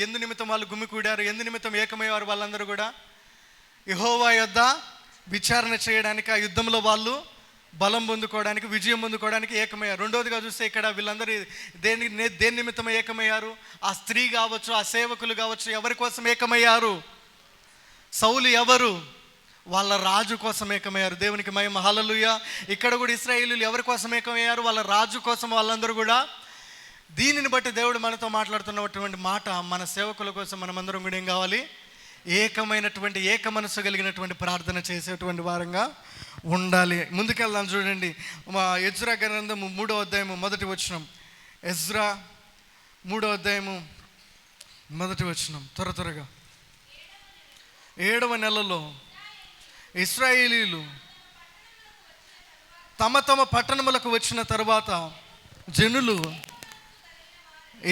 ఎందు నిమిత్తం వాళ్ళు గుమికూడారు, ఎందు నిమిత్తం ఏకమయ్యారు? వాళ్ళందరూ కూడా యెహోవా యొద్ద విచారణ చేయడానికి, ఆ యుద్ధంలో వాళ్ళు బలం పొందుకోవడానికి, విజయం పొందుకోవడానికి ఏకమయ్యారు. రెండోదిగా చూస్తే ఇక్కడ వీళ్ళందరూ దేని నిమిత్తం ఏకమయ్యారు? ఆ స్త్రీ కావచ్చు, ఆ సేవకులు కావచ్చు, ఎవరి కోసం ఏకమయ్యారు? సౌలు ఎవరు? వాళ్ళ రాజు కోసం ఏకమయ్యారు. దేవునికి మహిమ. హల్లెలూయా. ఇక్కడ కూడా ఇశ్రాయేలీయులు ఎవరి కోసం ఏకమయ్యారు? వాళ్ళ రాజు కోసం. వాళ్ళందరూ కూడా దీనిని బట్టి దేవుడు మనతో మాట్లాడుతున్నటువంటి మాట, మన సేవకుల కోసం మనమందరం కూడా ఏం కావాలి? ఏకమైనటువంటి ఏక మనసు కలిగినటువంటి ప్రార్థన చేసేటువంటి వారంగా ఉండాలి. ముందుకెళ్దాం. చూడండి, ఎజ్రా గ్రంథము 3వ అధ్యాయము 1వ వచనం. ఎజ్రా 3వ అధ్యాయము 1వ వచనం. త్వరగా 7వ నెలలో ఇశ్రాయేలీయులు తమ తమ పట్టణములకు వచ్చిన తర్వాత జనులు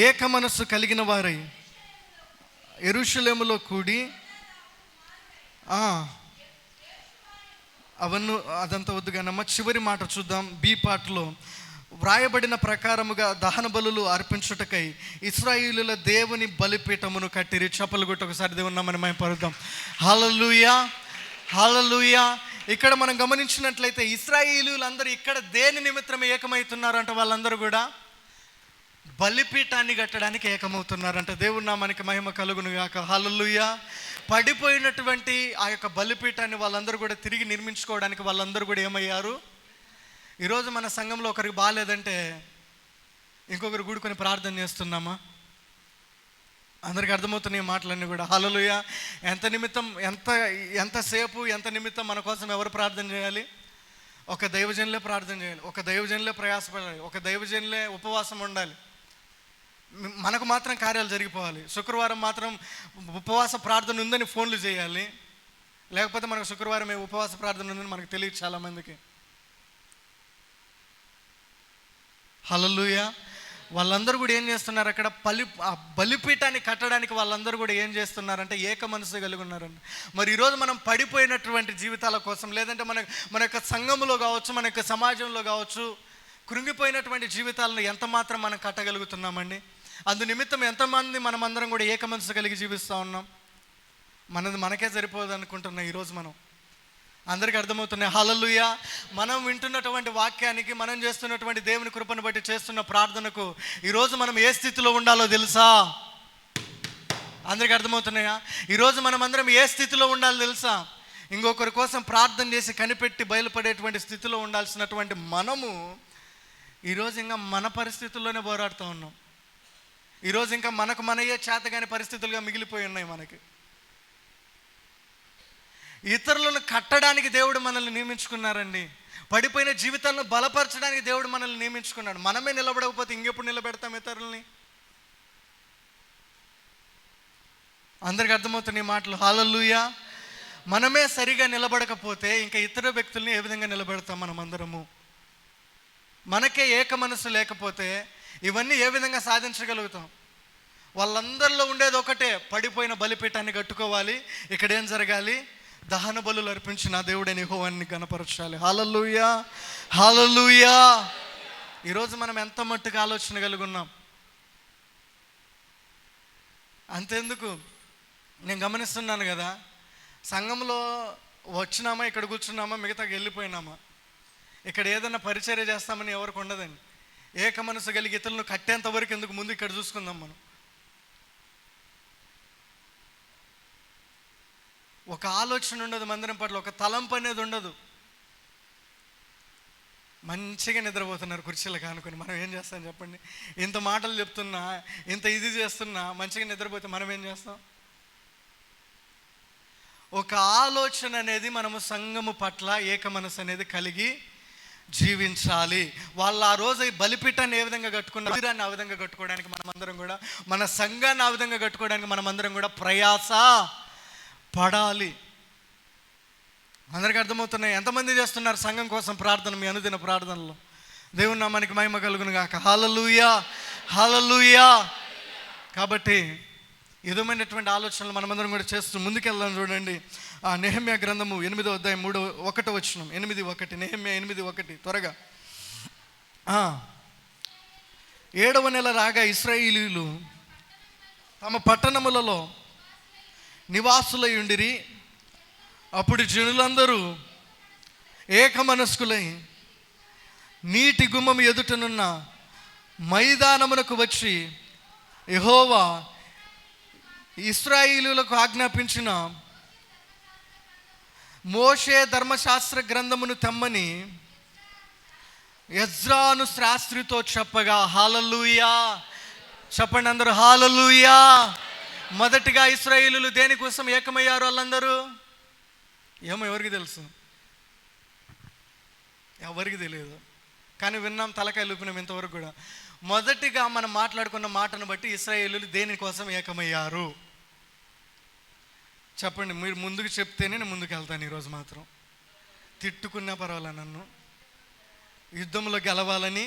ఏక మనస్సు కలిగిన వారై యెరూషలేములో కూడి అవన్నీ అదంతా వద్దుగానమ్మా. చివరి మాట చూద్దాం. బి పార్ట్లో వ్రాయబడిన ప్రకారముగా దహన బలులు అర్పించుటకై ఇశ్రాయేలీయుల దేవుని బలిపీఠమును కట్టిరి. చప్పలు కొట్టి ఒకసారి దేవుని నామమున మహిమపరుద్దాం. హల్లెలూయా. హల్లెలూయా. ఇక్కడ మనం గమనించినట్లయితే ఇశ్రాయేలీయులందరూ ఇక్కడ దేని నిమిత్తం ఏకమవుతున్నారంట? వాళ్ళందరూ కూడా బలిపీఠాన్ని కట్టడానికి ఏకమవుతున్నారంట. దేవుని నామానికి మహిమ కలుగును గాక. హల్లెలూయా. పడిపోయినటువంటి ఆ యొక్క బలిపీఠాన్ని వాళ్ళందరూ కూడా తిరిగి నిర్మించుకోవడానికి వాళ్ళందరూ కూడా ఏమయ్యారు? ఈరోజు మన సంఘంలో ఒకరికి బాగాలేదంటే ఇంకొకరు కూడుకొని ప్రార్థన చేస్తున్నామా? అందరికి అర్థమవుతున్నాయి మాటలన్నీ కూడా. హల్లెలూయా. ఎంతసేపు ఎంత నిమిత్తం మన కోసం ఎవరు ప్రార్థన చేయాలి? ఒక దైవజనులే ప్రార్థన చేయాలి, ఒక దైవజనులే ప్రయాసపడాలి, ఒక దైవజనులే ఉపవాసం ఉండాలి. మనకు మాత్రం కార్యాలు జరిగిపోవాలి. శుక్రవారం మాత్రం ఉపవాస ప్రార్థన ఉందని ఫోన్లు చేయాలి, లేకపోతే మనకు శుక్రవారం ఉపవాస ప్రార్థన ఉందని మనకు తెలియదు చాలామందికి. హల్లెలూయా. వాళ్ళందరూ కూడా ఏం చేస్తున్నారు? అక్కడ బలిపీఠాన్ని కట్టడానికి వాళ్ళందరూ కూడా ఏం చేస్తున్నారంటే ఏక మనసు కలిగి ఉన్నారండి. మరి ఈరోజు మనం పడిపోయినటువంటి జీవితాల కోసం, లేదంటే మన యొక్క సంఘంలో కావచ్చు, మన యొక్క సమాజంలో కావచ్చు, కృంగిపోయినటువంటి జీవితాలను ఎంత మాత్రం మనం కట్టగలుగుతున్నామండి? అందు నిమిత్తం ఎంతమంది మనమందరం కూడా ఏక మనసు కలిగి జీవిస్తూ ఉన్నాం? మనకే సరిపోదు అనుకుంటున్నాం ఈరోజు మనం. అందరికీ అర్థమవుతున్నాయి. హల్లెలూయా. మనం వింటున్నటువంటి వాక్యానికి, మనం చేస్తున్నటువంటి దేవుని కృపను బట్టి చేస్తున్న ప్రార్థనకు ఈరోజు మనం ఏ స్థితిలో ఉండాలో తెలుసా? అందరికీ అర్థమవుతున్నాయా? ఈరోజు మనం అందరం ఏ స్థితిలో ఉండాలో తెలుసా? ఇంకొకరి కోసం ప్రార్థన చేసి కనిపెట్టి బయలుపడేటువంటి స్థితిలో ఉండాల్సినటువంటి మనము ఈరోజు ఇంకా మన పరిస్థితుల్లోనే పోరాడుతూ ఉన్నాం. ఈరోజు ఇంకా మనయే చేతగాని పరిస్థితులుగా మిగిలిపోయి ఉన్నాయి మనకి. ఇతరులను కట్టడానికి దేవుడు మనల్ని నియమించుకున్నారండి. పడిపోయిన జీవితాలను బలపరచడానికి దేవుడు మనల్ని నియమించుకున్నాడు. మనమే నిలబడకపోతే ఇంకెప్పుడు నిలబెడతాం ఇతరులని? అందరికి అర్థమవుతున్న ఈ మాటలు. హల్లెలూయా. మనమే సరిగా నిలబడకపోతే ఇంకా ఇతర వ్యక్తుల్ని ఏ విధంగా నిలబెడతాం? మనం అందరము మనకే ఏక మనసు లేకపోతే ఇవన్నీ ఏ విధంగా సాధించగలుగుతాం? వాళ్ళందరిలో ఉండేది ఒకటే, పడిపోయిన బలిపీఠాన్ని కట్టుకోవాలి. ఇక్కడ ఏం జరగాలి? దహన బలులు అర్పించి నా దేవుడైన యెహోవాని గణపరచాలి. హల్లెలూయా. హల్లెలూయా. ఈరోజు మనం ఎంత మట్టుకు ఆలోచన కలిగి ఉన్నాం? అంతెందుకు, నేను గమనిస్తున్నాను కదా, సంఘంలో వచ్చినామా, ఇక్కడ కూర్చున్నామా, మిగతాకి వెళ్ళిపోయినామా, ఇక్కడ ఏదైనా పరిచర్య చేస్తామని ఎవరికి ఉండదండి. ఏక మనసు కలిగి ఇతరులను కట్టేంత వరకు ఎందుకు, ముందు ఇక్కడ చూసుకుందాం. మనం ఒక ఆలోచన ఉండదు మందిరం పట్ల, ఒక తలంపు అనేది ఉండదు. మంచిగా నిద్రపోతున్నారు కుర్చీలు కానుకొని. మనం ఏం చేస్తాం చెప్పండి? ఇంత మాటలు చెప్తున్నా, ఇంత ఇది చేస్తున్నా మంచిగా నిద్రపోతే మనం ఏం చేస్తాం? ఒక ఆలోచన అనేది మనము సంఘము పట్ల ఏక మనసు అనేది కలిగి జీవించాలి. వాళ్ళు ఆ రోజు బలిపీఠాన్ని ఏ విధంగా కట్టుకున్న మందిరాన్ని ఆ విధంగా కట్టుకోవడానికి మనమందరం కూడా, మన సంఘాన్ని ఆ విధంగా కట్టుకోవడానికి మనమందరం కూడా ప్రయాస పడాలి. అందరికీ అర్థమవుతున్నాయి? ఎంతమంది చేస్తున్నారు సంఘం కోసం ప్రార్థన మీ అనుదిన ప్రార్థనలో? దేవుని నామానికి మహిమ కలుగును గాక. హల్లెలూయా, హల్లెలూయా. కాబట్టి విధమైనటువంటి ఆలోచనలు మనమందరం కూడా చేస్తూ ముందుకెళ్దాం. చూడండి, నెహెమ్యా గ్రంథము 8వ అధ్యాయం 1వ వచనం. 8:1 నెహెమ్యా 8:1 త్వరగా. 7వ నెల రాగా ఇశ్రాయేలీయులు తమ పట్టణములలో నివాసులై ఉండిరి. అప్పుడు జనులందరూ ఏకమనస్కులై నీటి గుమ్మం ఎదుటనున్న మైదానమునకు వచ్చి యెహోవా ఇశ్రాయేలీయులకు ఆజ్ఞాపించిన మోషే ధర్మశాస్త్ర గ్రంథమును తెమ్మని ఎజ్రాను శాస్త్రితో చెప్పగా. హల్లెలూయా చెప్పండి అందరూ, హల్లెలూయా. మొదటిగా ఇశ్రాయేలీయులు దేనికోసం ఏకమయ్యారు? వాళ్ళందరూ ఏమో ఎవరికి తెలుసు? ఎవరికి తెలియదు, కానీ విన్నాం, తలకాయలు ఊపినాం ఇంతవరకు కూడా. మొదటిగా మనం మాట్లాడుకున్న మాటను బట్టి ఇశ్రాయేలీయులు దేనికోసం ఏకమయ్యారు చెప్పండి? మీరు ముందుకు చెప్తేనే నేను ముందుకు వెళ్తాను. ఈరోజు మాత్రం తిట్టుకున్నా పర్వాలే, నన్ను యుద్ధంలో గెలవాలని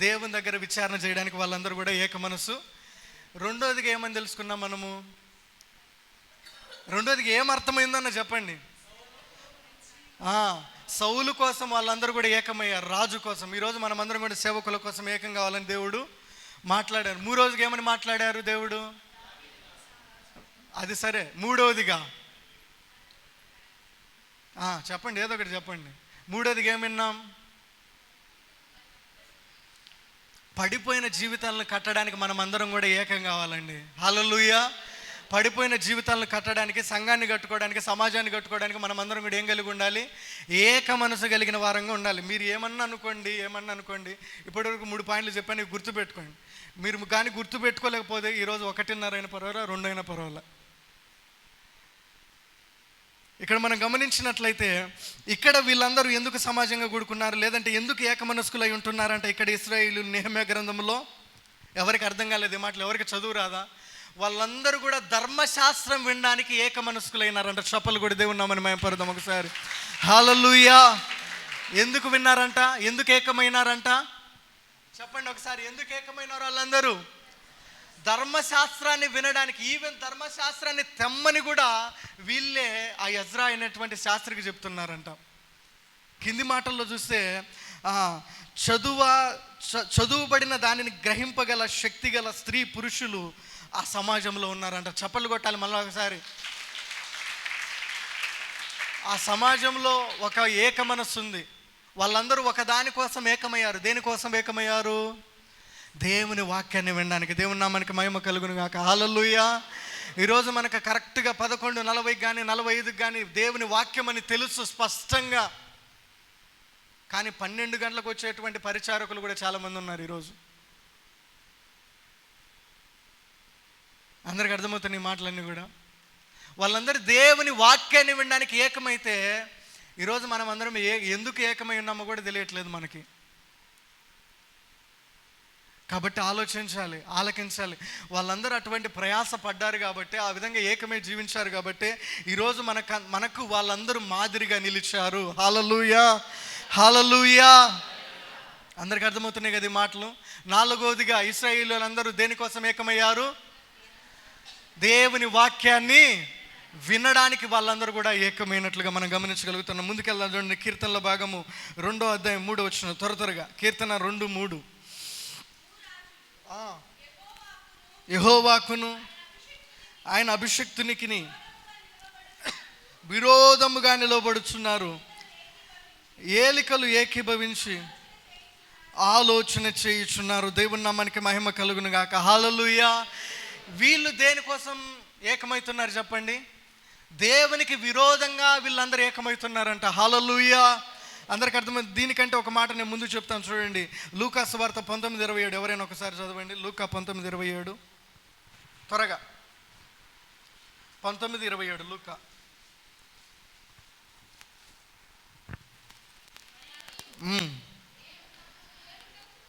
దేవుని దగ్గర విచారణ చేయడానికి వాళ్ళందరూ కూడా ఏక మనసు. రెండోదిగా ఏమని తెలుసుకున్నాం మనము? రెండోదిగా ఏం అర్థమైందన్న చెప్పండి? సౌలు కోసం వాళ్ళందరూ కూడా ఏకమయ్యారు, రాజు కోసం. ఈరోజు మనమందరం కూడా సేవకుల కోసం ఏకం కావాలని దేవుడు మాట్లాడారు. మూడోదిగా ఏమని మాట్లాడారు దేవుడు? అది సరే. మూడవదిగా చెప్పండి, ఏదో ఒకటి చెప్పండి. మూడోదిగా ఏం విన్నాం? పడిపోయిన జీవితాలను కట్టడానికి మనం అందరం కూడా ఏకం కావాలండి. హల్లెలూయా. పడిపోయిన జీవితాలను కట్టడానికి, సంఘాన్ని కట్టుకోవడానికి, సమాజాన్ని కట్టుకోవడానికి మనం అందరం కూడా ఏం కలిగి ఉండాలి? ఏక మనసు కలిగిన వారంగా ఉండాలి. మీరు ఏమన్నా అనుకోండి, ఇప్పటివరకు 3 పాయింట్లు చెప్పాను, గుర్తుపెట్టుకోండి. మీరు కానీ గుర్తుపెట్టుకోలేకపోతే ఈరోజు 1:30 అయినా పర్వాలా, 2 అయినా పర్వాలా. ఇక్కడ మనం గమనించినట్లయితే ఇక్కడ వీళ్ళందరూ ఎందుకు సమాజంగా కూడుకున్నారు, లేదంటే ఎందుకు ఏకమనస్కులై ఉంటున్నారంటే, ఇక్కడ ఇశ్రాయేలీయులు నెహెమ్యా గ్రంథంలో ఎవరికి అర్థం కాలేదు ఈ మాటలు, ఎవరికి చదువు రాదా? వాళ్ళందరూ కూడా ధర్మశాస్త్రం వినడానికి ఏకమనస్కులైనారంట. చప్పలు కూడా దేవుని నామమున మహిమపరుద్దాం ఒకసారి. హల్లెలూయా. ఎందుకు విన్నారంట? ఎందుకు ఏకమైనారంట? చెప్పండి ఒకసారి, ఎందుకు ఏకమైనారు వాళ్ళందరూ? ధర్మశాస్త్రాన్ని వినడానికి. ఈవెన్ ధర్మశాస్త్రాన్ని తెమ్మని కూడా వీళ్ళే ఆ ఎజ్రా అయినటువంటి శాస్త్రికి చెప్తున్నారంట. కింది మాటల్లో చూస్తే చదువుబడిన దానిని గ్రహింపగల శక్తి గల స్త్రీ పురుషులు ఆ సమాజంలో ఉన్నారంట. చప్పలు కొట్టాలి మళ్ళీ ఒకసారి. ఆ సమాజంలో ఒక ఏక మనస్సు ఉంది. వాళ్ళందరూ ఒక దానికోసం ఏకమయ్యారు. దేనికోసం ఏకమయ్యారు? దేవుని వాక్యాన్ని వినడానికి. దేవుని నామానికి మహిమ కలుగును గాక. హల్లెలూయా. ఈరోజు మనకు కరెక్ట్గా 11:40 కానీ 45 కానీ దేవుని వాక్యం అని తెలుసు స్పష్టంగా. కానీ 12 గంటలకు వచ్చేటువంటి పరిచారకులు కూడా చాలామంది ఉన్నారు ఈరోజు. అందరికి అర్థమవుతాయి ఈ మాటలన్నీ కూడా. వాళ్ళందరూ దేవుని వాక్యాన్ని వినడానికి ఏకమైతే ఈరోజు మనం అందరం ఎందుకు ఏకమై ఉన్నామో కూడా తెలియట్లేదు మనకి. కాబట్టి ఆలోచించాలి, ఆలకించాలి. వాళ్ళందరూ అటువంటి ప్రయాస పడ్డారు కాబట్టి, ఆ విధంగా ఏకమై జీవించారు కాబట్టి ఈరోజు మనకు వాళ్ళందరూ మాదిరిగా నిలిచారు. హల్లెలూయా, హల్లెలూయా. అందరికి అర్థమవుతున్నాయి కదా ఈ మాటలు. 4వదిగా ఇశ్రాయేలీయులందరూ దేనికోసం ఏకమయ్యారు? దేవుని వాక్యాన్ని వినడానికి వాళ్ళందరూ కూడా ఏకమైనట్లుగా మనం గమనించగలుగుతున్నాం. ముందుకెళ్దాం చూడండి. కీర్తనల భాగము 2వ అధ్యాయం 3వ వచనం. త్వరగా కీర్తన 2:3. యెహోవాకును ఆయన అభిషిక్తునికి విరోధముగా నిలబడుచున్నారు. ఏలికలు ఏకీభవించి ఆలోచన చేయుచున్నారు. దేవుని నామానికి మహిమ కలుగును గాక. హల్లెలూయా. వీళ్ళు దేనికోసం ఏకమవుతున్నారు చెప్పండి? దేవునికి విరోధంగా వీళ్ళందరూ ఏకమవుతున్నారంట. హల్లెలూయా. అందరికి అర్థమైంది. దీనికంటే ఒక మాట నేను ముందు చెప్తాను చూడండి. లూకా సువార్త 19:27 ఎవరైనా ఒకసారి చదవండి. లూకా 19:27 త్వరగా. 19:27 లూకా.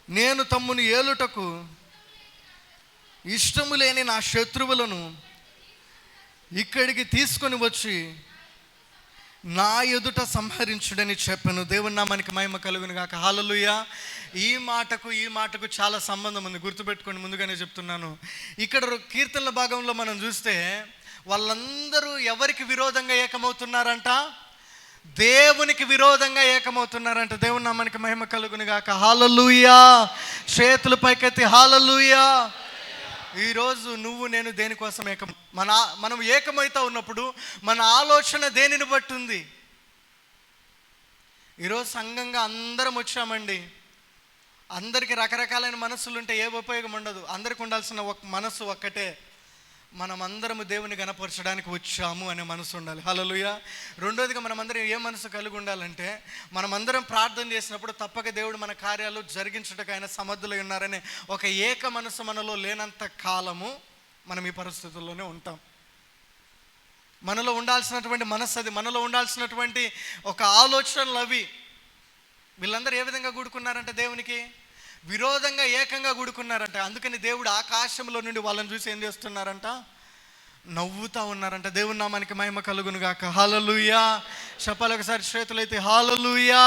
నేను తమ్ముని ఏలుటకు ఇష్టము లేని నా శత్రువులను ఇక్కడికి తీసుకొని వచ్చి నా ఎదుట సంహరించుడని చెప్పాను. దేవుని నామానికి మహిమ కలుగును గాక. హల్లెలూయా. ఈ మాటకు చాలా సంబంధం ఉంది, గుర్తుపెట్టుకోండి. ముందుగానే చెప్తున్నాను. ఇక్కడ కీర్తనల భాగంలో మనం చూస్తే వాళ్ళందరూ ఎవరికి విరోధంగా ఏకమవుతున్నారంట? దేవునికి విరోధంగా ఏకమవుతున్నారంట. దేవుని నామానికి మహిమ కలుగును గాక. హల్లెలూయా. చేతులు పైకెత్తి హల్లెలూయా. ఈరోజు నువ్వు నేను దేనికోసం మనం ఏకమైతా ఉన్నప్పుడు మన ఆలోచన దేనిని బట్టి ఉంది? ఈరోజు సంఘంగా అందరం వచ్చామండి. అందరికీ రకరకాలైన మనస్సులు ఉంటే ఏ ఉపయోగం ఉండదు. అందరికి ఉండాల్సిన మనస్సు ఒక్కటే, మనమందరము దేవుని గణపరచడానికి వచ్చాము అనే మనసు ఉండాలి. హల్లెలూయా. రెండోదిగా మనమందరం ఏ మనసు కలిగి ఉండాలంటే, మనమందరం ప్రార్థన చేసినప్పుడు తప్పక దేవుడు మన కార్యాలు జరిగించుటకు ఆయన సమర్థులై ఉన్నారనే ఒక ఏక మనసు మనలో లేనంత కాలము మనం ఈ పరిస్థితుల్లోనే ఉంటాం. మనలో ఉండాల్సినటువంటి మనస్సు అది, మనలో ఉండాల్సినటువంటి ఒక ఆలోచనలు అవి. వీళ్ళందరూ ఏ విధంగా కూడుకున్నారంటే దేవునికి విరోధంగా ఏకంగా కూడుకున్నారంట. అందుకని దేవుడు ఆకాశంలో నుండి వాళ్ళని చూసి ఏం చేస్తున్నారంట? నవ్వుతూ ఉన్నారంట. దేవుని నామానికి మహిమ కలుగును గాక. హల్లెలూయా. చెప్పాలి ఒకసారి చేతులైతే హల్లెలూయా.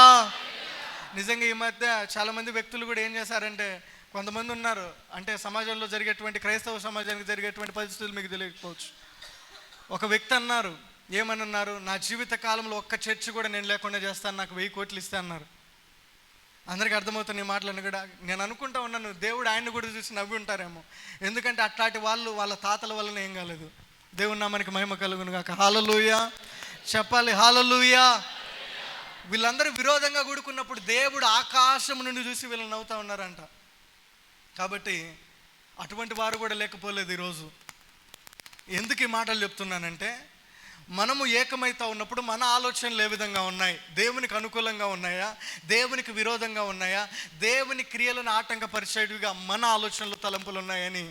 నిజంగా ఈ మధ్య చాలామంది వ్యక్తులు కూడా ఏం చేశారంటే, కొంతమంది ఉన్నారు అంటే సమాజంలో జరిగేటువంటి, క్రైస్తవ సమాజానికి జరిగేటువంటి పరిస్థితులు మీకు తెలియకపోవచ్చు. ఒక వ్యక్తి అన్నారు, ఏమని అన్నారు? నా జీవిత కాలంలో ఒక్క చర్చి కూడా నేను లేకుండా చేస్తాను, నాకు 1000 కోట్లు ఇస్తా అన్నారు. అందరికీ అర్థమవుతుంది ఈ మాటలను కూడా. నేను అనుకుంటా ఉన్నాను, దేవుడు ఆయన్ని కూడా చూసి నవ్వి ఉంటారేమో. ఎందుకంటే అట్లాంటి వాళ్ళు వాళ్ళ తాతల వలన ఏం కాలేదు. దేవుని నామానికి మహిమ కలుగును గాక. హల్లెలూయా. చెప్పాలి హల్లెలూయా. వీళ్ళందరూ విరోధంగా కూడుకున్నప్పుడు దేవుడు ఆకాశం నుండి చూసి వీళ్ళని నవ్వుతూ ఉన్నారంట. కాబట్టి అటువంటి వారు కూడా లేకపోలేదు ఈరోజు. ఎందుకు ఈ మాటలు చెప్తున్నానంటే, మనము ఏకమైతా ఉన్నప్పుడు మన ఆలోచనలు ఏ విధంగా ఉన్నాయి? దేవునికి అనుకూలంగా ఉన్నాయా? దేవునికి విరోధంగా ఉన్నాయా? దేవుని క్రియలను ఆటంకపరిచేటివిగా మన ఆలోచనలు, తలంపులు ఉన్నాయని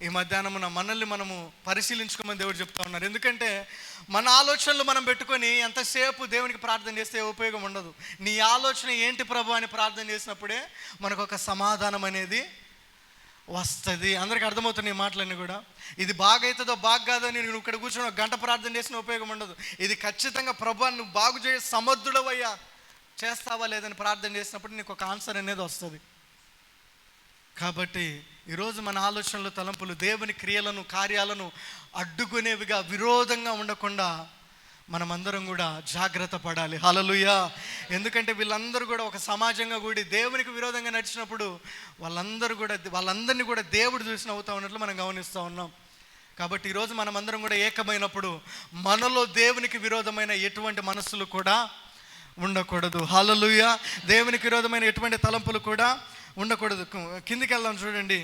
ఈ మధ్యాహ్నమున మనల్ని మనము పరిశీలించుకోమని దేవుడు చెప్తా ఉన్నారు. ఎందుకంటే మన ఆలోచనలు మనం పెట్టుకొని ఎంతసేపు దేవునికి ప్రార్థన చేస్తే ఉపయోగం ఉండదు. నీ ఆలోచన ఏంటి ప్రభు అని ప్రార్థన చేసినప్పుడే మనకు ఒక సమాధానం అనేది వస్తుంది. అందరికీ అర్థమవుతుంది ఈ మాటలన్నీ కూడా. ఇది బాగా అవుతుందో బాగా కాదో నేను ఇక్కడ కూర్చొని 1 గంట ప్రార్థన చేసిన ఉపయోగం ఉండదు. ఇది ఖచ్చితంగా ప్రభు నువ్వు బాగు చేయ సమర్థుడవయ్యా, చేస్తావా లేదని ప్రార్థన చేసినప్పుడు నీకు ఒక ఆన్సర్ అనేది వస్తుంది. కాబట్టి ఈరోజు మన ఆలోచనలు, తలంపులు దేవుని క్రియలను, కార్యాలను అడ్డుకునేవిగా, విరోధంగా ఉండకుండా మనమందరం కూడా జాగ్రత్త పడాలి. హల్లెలూయా. ఎందుకంటే వీళ్ళందరూ కూడా ఒక సమాజంగా కూడి దేవునికి విరోధంగా నడిచినప్పుడు వాళ్ళందరినీ కూడా దేవుడు చూసి నవ్వుతూ ఉన్నట్లు మనం గమనిస్తూ ఉన్నాం. కాబట్టి ఈరోజు మనమందరం కూడా ఏకమైనప్పుడు మనలో దేవునికి విరోధమైన ఎటువంటి మనస్సులు కూడా ఉండకూడదు. హల్లెలూయా. దేవునికి విరోధమైన ఎటువంటి తలంపులు కూడా ఉండకూడదు. కిందికి వెళ్దాం చూడండి.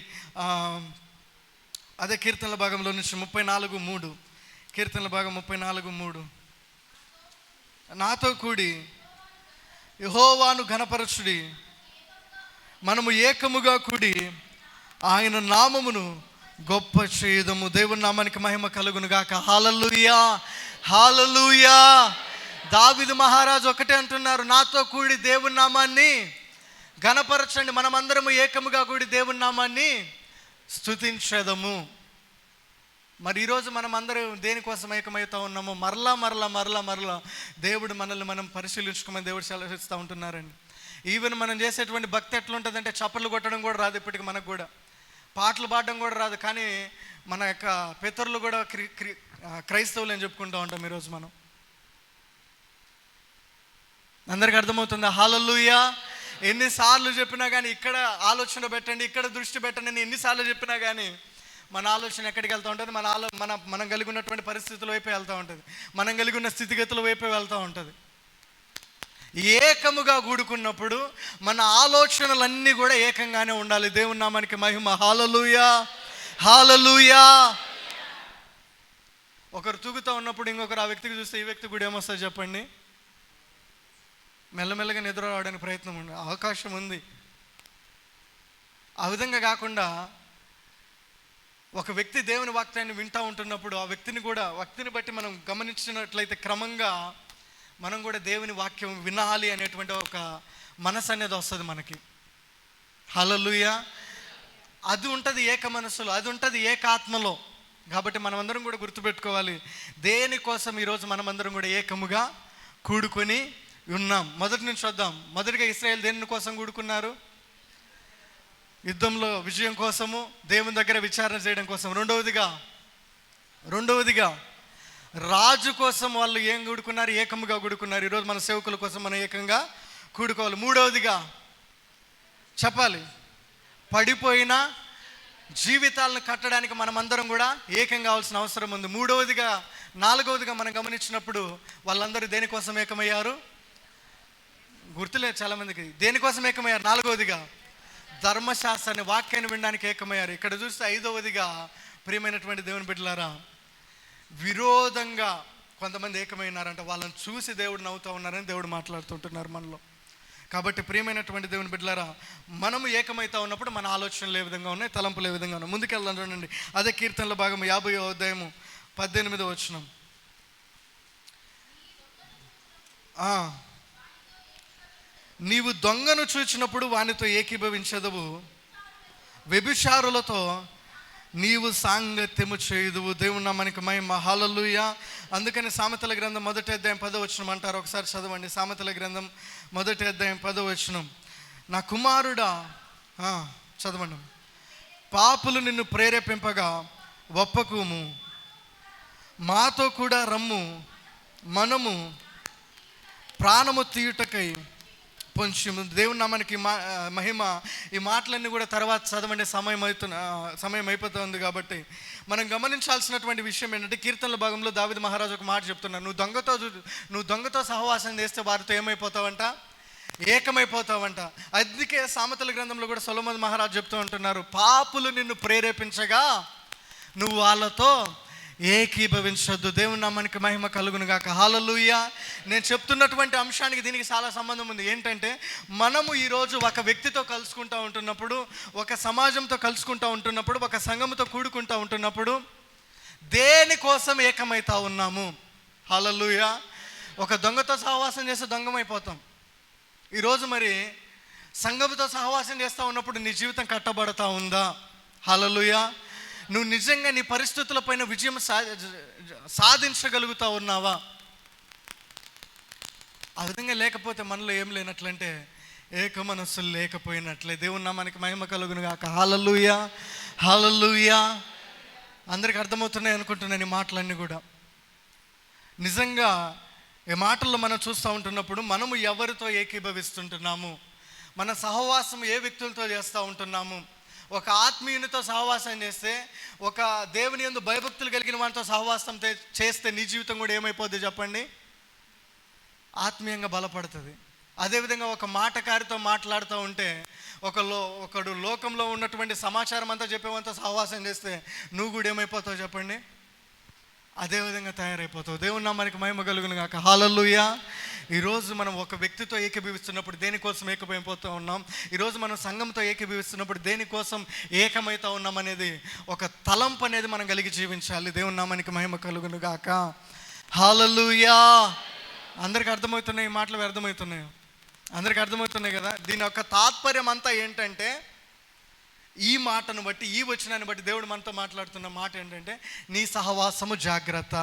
అదే కీర్తనల భాగంలో నుంచి 34:3. కీర్తనల భాగం 34:3. నాతో కూడి యెహోవాను ఘనపరచుడి, మనము ఏకముగా కూడి ఆయన నామమును గొప్ప చేయుదము. దేవుని నామానికి మహిమ కలుగును గాక. హల్లెలూయా. హల్లెలూయా. దావీదు మహారాజు ఒకటే అంటున్నారు, నాతో కూడి దేవుని నామాన్ని ఘనపరచండి, మనమందరము ఏకముగా కూడి దేవుని నామాన్ని స్తుతించెదము. మరి ఈరోజు మనం అందరం దేనికోసం ఏకమవుతా ఉన్నామో మరలా దేవుడు మనల్ని మనం పరిశీలించుకోమని దేవుడు సెలవిస్తూ ఉంటున్నారండి. ఈవెన్ మనం చేసేటువంటి భక్తి ఎట్లుంటుందంటే, చప్పట్లు కొట్టడం కూడా రాదు ఇప్పటికి, మనకు కూడా పాటలు పాడడం కూడా రాదు. కానీ మన యొక్క పితరులు కూడా క్రైస్తవులు అని చెప్పుకుంటూ ఉంటాం ఈరోజు మనం. అందరికీ అర్థమవుతుందా? హల్లెలూయా. ఎన్నిసార్లు చెప్పినా కానీ, ఇక్కడ ఆలోచన పెట్టండి, ఇక్కడ దృష్టి పెట్టండి అని ఎన్నిసార్లు చెప్పినా కానీ మన ఆలోచన ఎక్కడికి వెళ్తూ ఉంటుంది? మనం కలిగి ఉన్నటువంటి పరిస్థితుల వైపే వెళ్తూ ఉంటుంది, మనం కలిగి ఉన్న స్థితిగతుల వైపే వెళ్తూ ఉంటుంది. ఏకముగా కూడుకున్నప్పుడు మన ఆలోచనలన్నీ కూడా ఏకంగానే ఉండాలి. దేవుని నామానికి మహిమ. హల్లెలూయా. హల్లెలూయా. ఒకరు తూగుతూ ఉన్నప్పుడు ఇంకొకరు ఆ వ్యక్తికి చూస్తే ఈ వ్యక్తి కూడా ఏమొస్తుంది చెప్పండి? మెల్లమెల్లగా నిద్ర రావడానికి ప్రయత్నం ఉంది, అవకాశం ఉంది. ఆ విధంగా కాకుండా ఒక వ్యక్తి దేవుని వాక్యాన్ని వింటూ ఉంటున్నప్పుడు ఆ వ్యక్తిని బట్టి మనం గమనించినట్లయితే క్రమంగా మనం కూడా దేవుని వాక్యం వినాలి అనేటువంటి ఒక మనసు అనేది వస్తుంది మనకి. హల్లెలూయా. అది ఉంటుంది ఏక మనసులో, అది ఉంటుంది ఏక ఆత్మలో. కాబట్టి మనమందరం కూడా గుర్తుపెట్టుకోవాలి, దేనికోసం ఈరోజు మనమందరం కూడా ఏకముగా కూడుకొని ఉన్నాం. మొదటి నుంచి చూద్దాం. మొదటిగా ఇశ్రాయేలు దేని కోసం కూడుకున్నారు? యుద్ధంలో విజయం కోసము, దేవుని దగ్గర విచారణ చేయడం కోసం. రెండవదిగా రాజు కోసం వాళ్ళు ఏం కూడుకున్నారు? ఏకముగా కూడుకున్నారు. ఈరోజు మన సేవకుల కోసం మనం ఏకంగా కూడుకోవాలి. మూడవదిగా చెప్పాలి, పడిపోయిన జీవితాలను కట్టడానికి మనమందరం కూడా ఏకం కావాల్సిన అవసరం ఉంది. నాలుగవదిగా మనం గమనించినప్పుడు వాళ్ళందరూ దేనికోసం ఏకమయ్యారు? గుర్తులేదు చాలామందికి. దేనికోసం ఏకమయ్యారు? నాలుగవదిగా ధర్మశాస్త్రాన్ని, వాక్యాన్ని వినడానికి ఏకమయ్యారు. ఇక్కడ చూస్తే ఐదవదిగా ప్రియమైనటువంటి దేవుని బిడ్డలారా, విరోధంగా కొంతమంది ఏకమైనారంట. వాళ్ళని చూసి దేవుడు నవ్వుతూ ఉన్నారని దేవుడు మాట్లాడుతుంటున్నారు మనలో. కాబట్టి ప్రియమైనటువంటి దేవుని బిడ్డలారా, మనము ఏకమైతా ఉన్నప్పుడు మన ఆలోచనలు ఏ విధంగా ఉన్నాయి, తలంపులు ఏ విధంగా ఉన్నాయి. ముందుకెళ్దాం చూడండి. అదే కీర్తనల భాగం 50వ అధ్యాయము 18వ వచనం. నీవు దొంగను చూచినప్పుడు వానితో ఏకీభవించదువు, వ్యభిచారులతో నీవు సాంగత్యము చేయుదువు. దేవుని నామానికి మహిమ. హల్లెలూయా. అందుకని సామెతల గ్రంథం 1వ అధ్యాయం 10వ వచనం అంటారు. ఒకసారి చదవండి. సామెతల గ్రంథం 1వ అధ్యాయం 10వ వచనం. నా కుమారుడా, చదవండి. పాపులు నిన్ను ప్రేరేపింపగా ఒప్పకుము, మాతో కూడా రమ్ము, మనము ప్రాణము తీయుటకై పొంచుము. దేవుని నామానికి మహిమ. ఈ మాటలన్నీ కూడా తర్వాత చదవండి, సమయం అయిపోతుంది. కాబట్టి మనం గమనించాల్సినటువంటి విషయం ఏంటంటే, కీర్తనల భాగంలో దావీదు మహారాజు ఒక మాట చెప్తున్నారు. నువ్వు దొంగతో సహవాసం చేస్తే వారితో ఏమైపోతావంట? ఏకమైపోతావంట. అందుకే సామెతల గ్రంథంలో కూడా సొలొమోను మహారాజు చెప్తూ ఉంటున్నారు, పాపులు నిన్ను ప్రేరేపించగా నువ్వు వాళ్ళతో ఏకీభవించొద్దు. దేవుని నామానికి మహిమ కలుగును గాక. హల్లెలూయా. నేను చెప్తున్నటువంటి అంశానికి దీనికి చాలా సంబంధం ఉంది. ఏంటంటే, మనము ఈరోజు ఒక వ్యక్తితో కలుసుకుంటూ ఉంటున్నప్పుడు, ఒక సమాజంతో కలుసుకుంటూ ఉంటున్నప్పుడు, ఒక సంఘంతో కూడుకుంటూ ఉంటున్నప్పుడు దేనికోసం ఏకమైతా ఉన్నాము? హల్లెలూయా. ఒక దొంగతో సహవాసం చేస్తే దొంగమైపోతాం. ఈరోజు మరి సంఘంతో సహవాసం చేస్తూ ఉన్నప్పుడు నీ జీవితం కట్టబడతా ఉందా? హల్లెలూయా. నువ్వు నిజంగా నీ పరిస్థితుల పైన విజయం సాధించగలుగుతా ఉన్నావా? ఆ విధంగా లేకపోతే మనలో ఏం లేనట్లంటే ఏక మనస్సులు లేకపోయినట్లే. దేవుని నామానికి మహిమ కలుగును గాక. హల్లెలూయా. హల్లెలూయా. అందరికి అర్థమవుతున్నాయి అనుకుంటున్నాను ఈ మాటలన్నీ కూడా. నిజంగా ఈ మాటల్లో మనం చూస్తూ ఉంటున్నప్పుడు మనము ఎవరితో ఏకీభవిస్తుంటున్నాము, మన సహవాసం ఏ వ్యక్తులతో చేస్తూ ఉంటున్నాము. ఒక ఆత్మీయునితో సహవాసం చేస్తే, ఒక దేవుని యందు భయభక్తులు కలిగిన వాటితో సహవాసం చేస్తే నీ జీవితం కూడా ఏమైపోద్ది చెప్పండి? ఆత్మీయంగా బలపడుతుంది. అదేవిధంగా ఒక మాటకారితో మాట్లాడుతూ ఉంటే, ఒకడు లోకంలో ఉన్నటువంటి సమాచారం అంతా చెప్పేవంతా సహవాసం చేస్తే నువ్వు కూడా ఏమైపోతావు చెప్పండి? అదేవిధంగా తయారైపోతావు. దేవుని నామానికి మహిమ కలుగును గాక. హల్లెలూయా. ఈరోజు మనం ఒక వ్యక్తితో ఏకీభవిస్తున్నప్పుడు దేనికోసం ఏకమైపోతూ ఉన్నాం? ఈరోజు మనం సంఘంతో ఏకీభవిస్తున్నప్పుడు దేనికోసం ఏకమైతా ఉన్నాం అనేది ఒక తలంపు అనేది మనం కలిగి జీవించాలి. దేవుని నామానికి మహిమ కలుగును గాక. హల్లెలూయా. అందరికి అర్థమవుతున్నాయి ఈ మాటలు? అర్థమవుతున్నాయి? అందరికి అర్థమవుతున్నాయి కదా? దీని యొక్క తాత్పర్యం అంతా ఏంటంటే, ఈ మాటను బట్టి, ఈ వచనాన్ని బట్టి దేవుడు మనతో మాట్లాడుతున్న మాట ఏంటంటే, నీ సహవాసము జాగ్రత్త.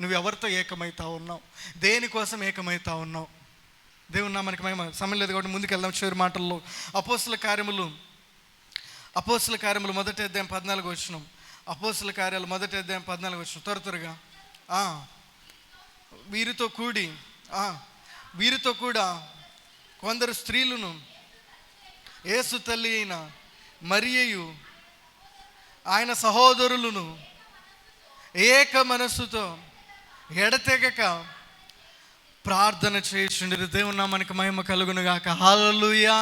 నువ్వు ఎవరితో ఏకమైతా ఉన్నావు, దేనికోసం ఏకమైతా ఉన్నావు? దేవుని నామానికి మహిమ. సమయం లేదు కాబట్టి ముందుకు వెళ్దాం. చివరి మాటల్లో అపోస్తుల కార్యములు 1వ అధ్యాయం 14వ వచనం. అపోస్తుల కార్యాలు 1వ అధ్యాయం 14వ వచనం. త్వరగా వీరితో కూడా కొందరు స్త్రీలను యేసు తల్లి అయిన మరియయు ఆయన సహోదరులను ఏక మనస్సుతో ఎడతెగక ప్రార్థన చేయుచుండిరి. దేవుని నామానికి మహిమ కలుగును గాక. హల్లెలూయా.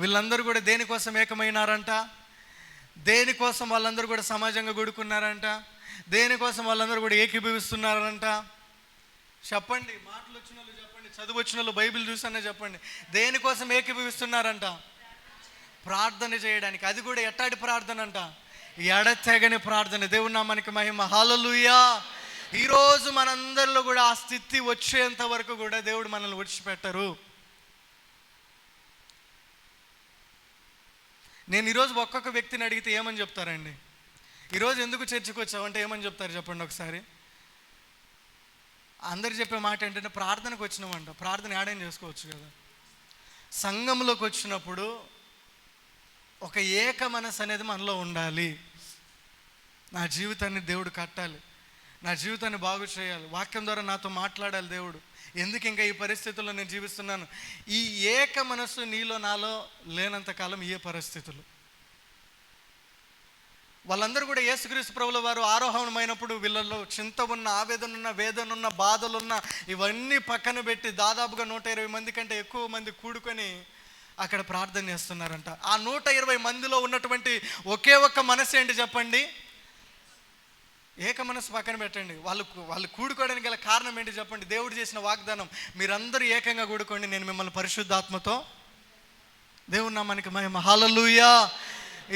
వీళ్ళందరూ కూడా దేనికోసం ఏకమైనారంట? దేనికోసం వాళ్ళందరూ కూడా సమాజంగా కూడుకున్నారంట? దేనికోసం వాళ్ళందరూ కూడా ఏకీభవిస్తున్నారంట? చెప్పండి, మాటలు వచ్చిన వాళ్ళు చెప్పండి, చదువు వచ్చిన వాళ్ళు బైబిల్ చూసన్నా చెప్పండి. దేనికోసం ఏకీభవిస్తున్నారంట? ప్రార్థన చేయడానికి. అది కూడా ఎట్టాడి ప్రార్థన అంట? ఎడతెగని ప్రార్థన. దేవుని నామానికి మహిమ. హల్లెలూయా. ఈరోజు మనందరిలో కూడా ఆ స్థితి వచ్చేంత వరకు కూడా దేవుడు మనల్ని విడిచిపెట్టరు. నేను ఈరోజు ఒక్కొక్క వ్యక్తిని అడిగితే ఏమని చెప్తారండి? ఈరోజు ఎందుకు చర్చకు వచ్చావంటే ఏమని చెప్తారు చెప్పండి ఒకసారి? అందరు చెప్పే మాట ఏంటంటే ప్రార్థనకు వచ్చినామంట. ప్రార్థన యాడైనా చేసుకోవచ్చు కదా. సంఘంలోకి వచ్చినప్పుడు ఒక ఏక మనసు అనేది మనలో ఉండాలి. నా జీవితాన్ని దేవుడు కట్టాలి, నా జీవితాన్ని బాగు చేయాలి, వాక్యం ద్వారా నాతో మాట్లాడాలి దేవుడు. ఎందుకు ఇంకా ఈ పరిస్థితుల్లో నేను జీవిస్తున్నాను? ఈ ఏక మనస్సు నీలో నాలో లేనంతకాలం ఏ పరిస్థితులు. వాళ్ళందరూ కూడా యేసుక్రీస్తు ప్రభుల వారు ఆరోహణమైనప్పుడు వీళ్ళల్లో చింత ఉన్న, ఆవేదన ఉన్న, వేదన ఉన్న, బాధలున్న ఇవన్నీ పక్కన పెట్టి దాదాపుగా 120 మంది కంటే ఎక్కువ మంది కూడుకొని అక్కడ ప్రార్థన చేస్తున్నారంట. ఆ 120 మందిలో ఉన్నటువంటి ఒకే ఒక్క మనసు ఏంటి చెప్పండి? ఏక మనసు పక్కన పెట్టండి. వాళ్ళు కూడుకోవడానికి గల కారణం ఏంటి చెప్పండి? దేవుడు చేసిన వాగ్దానం, మీరందరూ ఏకంగా కూడుకోండి, నేను మిమ్మల్ని పరిశుద్ధాత్మతో. దేవుని నామానికి మహిమ. హల్లెలూయా.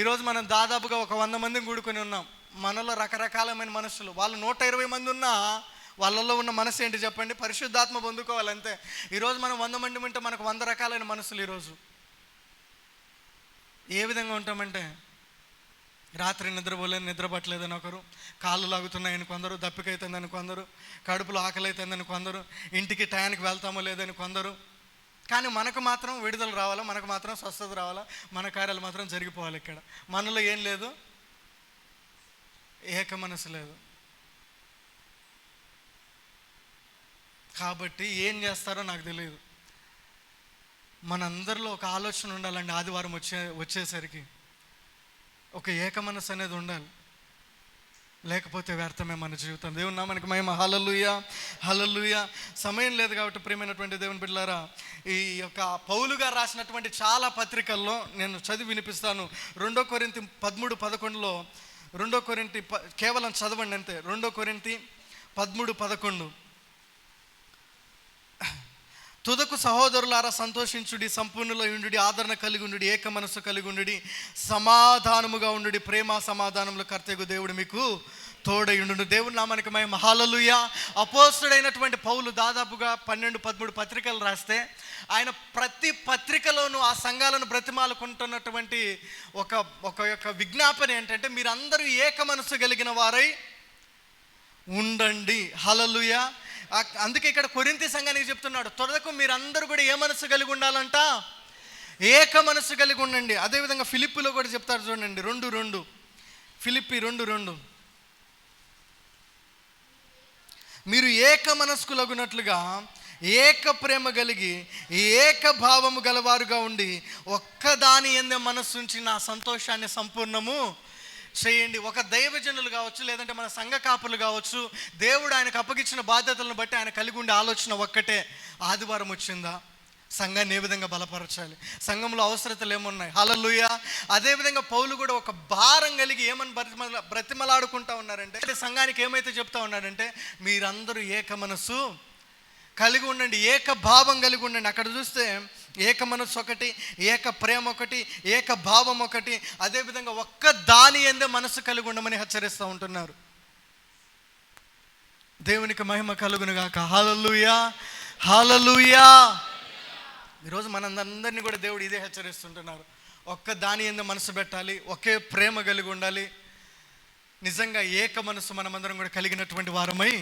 ఈరోజు మనం దాదాపుగా ఒక 100 మందిని కూడుకొని ఉన్నాం. మనలో రకరకాలమైన మనసులు. వాళ్ళు 120 మంది ఉన్నా వాళ్ళల్లో ఉన్న మనసు ఏంటి చెప్పండి? పరిశుద్ధాత్మ పొందుకోవాలంతే. ఈరోజు మనం 100 మంది ఉంటే మనకు 100 రకాలైన మనసులు. ఈరోజు ఏ విధంగా ఉంటామంటే, రాత్రి నిద్రపోలేని, నిద్ర పట్టలేదని ఒకరు, కాళ్ళు లాగుతున్నాయని కొందరు, దప్పికైతుందని కొందరు, కడుపులో ఆకలి అవుతుందని కొందరు, ఇంటికి టయానికి వెళ్తామో లేదని కొందరు. కానీ మనకు మాత్రం విడుదల రావాలా, మనకు మాత్రం స్వస్థత రావాలా, మన కార్యాలు మాత్రం జరిగిపోవాలి. ఇక్కడ మనలో ఏం లేదు? ఏక మనసు లేదు. కాబట్టి ఏం చేస్తారో నాకు తెలియదు. మనందరిలో ఒక ఆలోచన ఉండాలండి. ఆదివారం వచ్చేసరికి ఒక ఏక మనసు అనేది ఉండాలి, లేకపోతే వ్యర్థమే మన జీవితం. దేవుని నామానికి మహిమ. హల్లెలూయా, హల్లెలూయా. సమయం లేదు కాబట్టి ప్రియమైనటువంటి దేవుని బిడ్డలారా, ఈ యొక్క పౌలు గారు రాసినటువంటి చాలా పత్రికల్లో నేను చదివి వినిపిస్తాను. 2 కొరింథీ 13:11 2 కొరింథీ కేవలం చదవండి అంతే. 2 కొరింథీ 13:11 తుదకు సహోదరులారా సంతోషించుడి, సంపూర్ణలో ఉండుడి, ఆదరణ కలిగి ఉండుడి, ఏక మనస్సు కలిగి ఉండుడి, సమాధానముగా ఉండుడి, ప్రేమ సమాధానముల కర్తయ్యగు దేవుడు మీకు తోడయుండును. దేవుని నామానికి మహిమ. హల్లెలూయా. అపోస్తలుడైనటువంటి పౌలు దాదాపుగా 12-13 పత్రికలు రాస్తే ఆయన ప్రతి పత్రికలోనూ ఆ సంఘాలను బ్రతిమాలుకుంటున్నటువంటి ఒక యొక్క విజ్ఞాపన ఏంటంటే, మీరందరూ ఏక మనస్సు కలిగిన వారై ఉండండి. హల్లెలూయా. అందుకే ఇక్కడ కొరింథీ సంఘానికి చెప్తున్నాడు, త్వరకు మీరందరూ కూడా ఏ మనసు కలిగి ఉండాలంట? ఏక మనసు కలిగి ఉండండి. అదేవిధంగా ఫిలిప్పీలో కూడా చెప్తారు చూడండి, 2:2 ఫిలిప్పీ 2:2 మీరు ఏక మనస్కులగునట్లుగా ఏక ప్రేమ కలిగి ఏక భావము గలవారుగా ఉండి ఒక్కదాని యందే మనస్సుంచి నా సంతోషాన్ని సంపూర్ణము చేయండి. ఒక దైవజనులు కావచ్చు, లేదంటే మన సంఘ కాపులు కావచ్చు, దేవుడు ఆయనకు అప్పగించిన బాధ్యతలను బట్టి ఆయన కలిగి ఉండే ఆలోచన ఒక్కటే. ఆదివారం వచ్చిందా, సంఘాన్ని ఏ విధంగా బలపరచాలి, సంఘంలో అవసరతలు ఏమున్నాయి. హల్లెలూయా. అదేవిధంగా పౌలు కూడా ఒక భారం కలిగి ఏమని బ్రతిమలాడుకుంటా ఉన్నారంటే, సంఘానికి ఏమైతే చెప్తా ఉన్నాడంటే, మీరందరూ ఏక మనస్సు కలిగి ఉండండి, ఏక భావం కలిగి ఉండండి. అక్కడ చూస్తే ఏక మనస్సు ఒకటి, ఏక ప్రేమ ఒకటి, ఏక భావం ఒకటి, అదేవిధంగా ఒక్క దాని యందే మనస్సు కలిగి ఉండమని హెచ్చరిస్తూ ఉంటున్నారు. దేవునికి మహిమ కలుగును గాక. హల్లెలూయా, హల్లెలూయా. ఈరోజు మనందరినీ కూడా దేవుడు ఇదే హెచ్చరిస్తుంటున్నారు. ఒక్క దాని యందే మనసు పెట్టాలి, ఒకే ప్రేమ కలిగి ఉండాలి. నిజంగా ఏక మనసు మనమందరం కూడా కలిగినటువంటి వారమై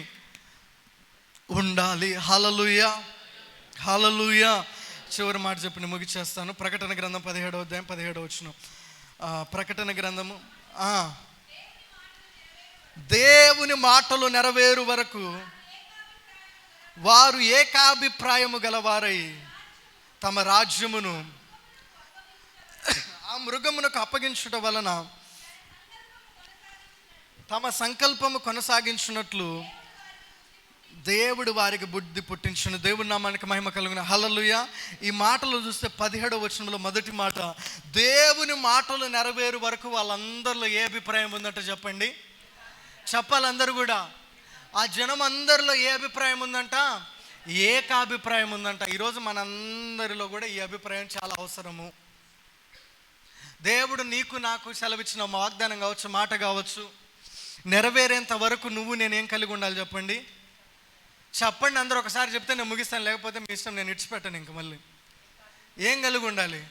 ఉండాలి. హల్లెలూయా, హల్లెలూయా. చివరి మాట చెప్పి ముగిచేస్తాను. ప్రకటన గ్రంథం 17వ అధ్యాయం 17వ వచనం. ప్రకటన గ్రంథము, దేవుని మాటలు నెరవేరు వరకు వారు ఏకాభిప్రాయము గలవారై తమ రాజ్యమును ఆ మృగమునకు అప్పగించుట వలన తమ సంకల్పము కొనసాగించున్నట్లు దేవుడు వారికి బుద్ధి పుట్టించును. దేవుడి నామానికి మహిమ కలుగును. హల్లెలూయా. ఈ మాటలు చూస్తే 17వ వచనంలో మొదటి మాట, దేవుని మాటలు నెరవేరు వరకు వాళ్ళందరిలో ఏ అభిప్రాయం ఉందంటే చెప్పండి. చెప్పాలి అందరూ కూడా. ఆ జనం అందరిలో ఏ అభిప్రాయం ఉందంట? ఏకాభిప్రాయం ఉందంట. ఈరోజు మనందరిలో కూడా ఈ అభిప్రాయం చాలా అవసరము. దేవుడు నీకు నాకు సెలవిచ్చిన వాగ్దానం కావచ్చు, మాట కావచ్చు, నెరవేరేంత వరకు నువ్వు నేనేం కలిగి ఉండాలి చెప్పండి? చెప్పండి అందరూ ఒకసారి చెప్తే నేను ముగిస్తాను, లేకపోతే మీ ఇష్టం, నేను ఇడిచిపెట్టాను. ఇంక మళ్ళీ ఏం కలిగి ఉండాలి?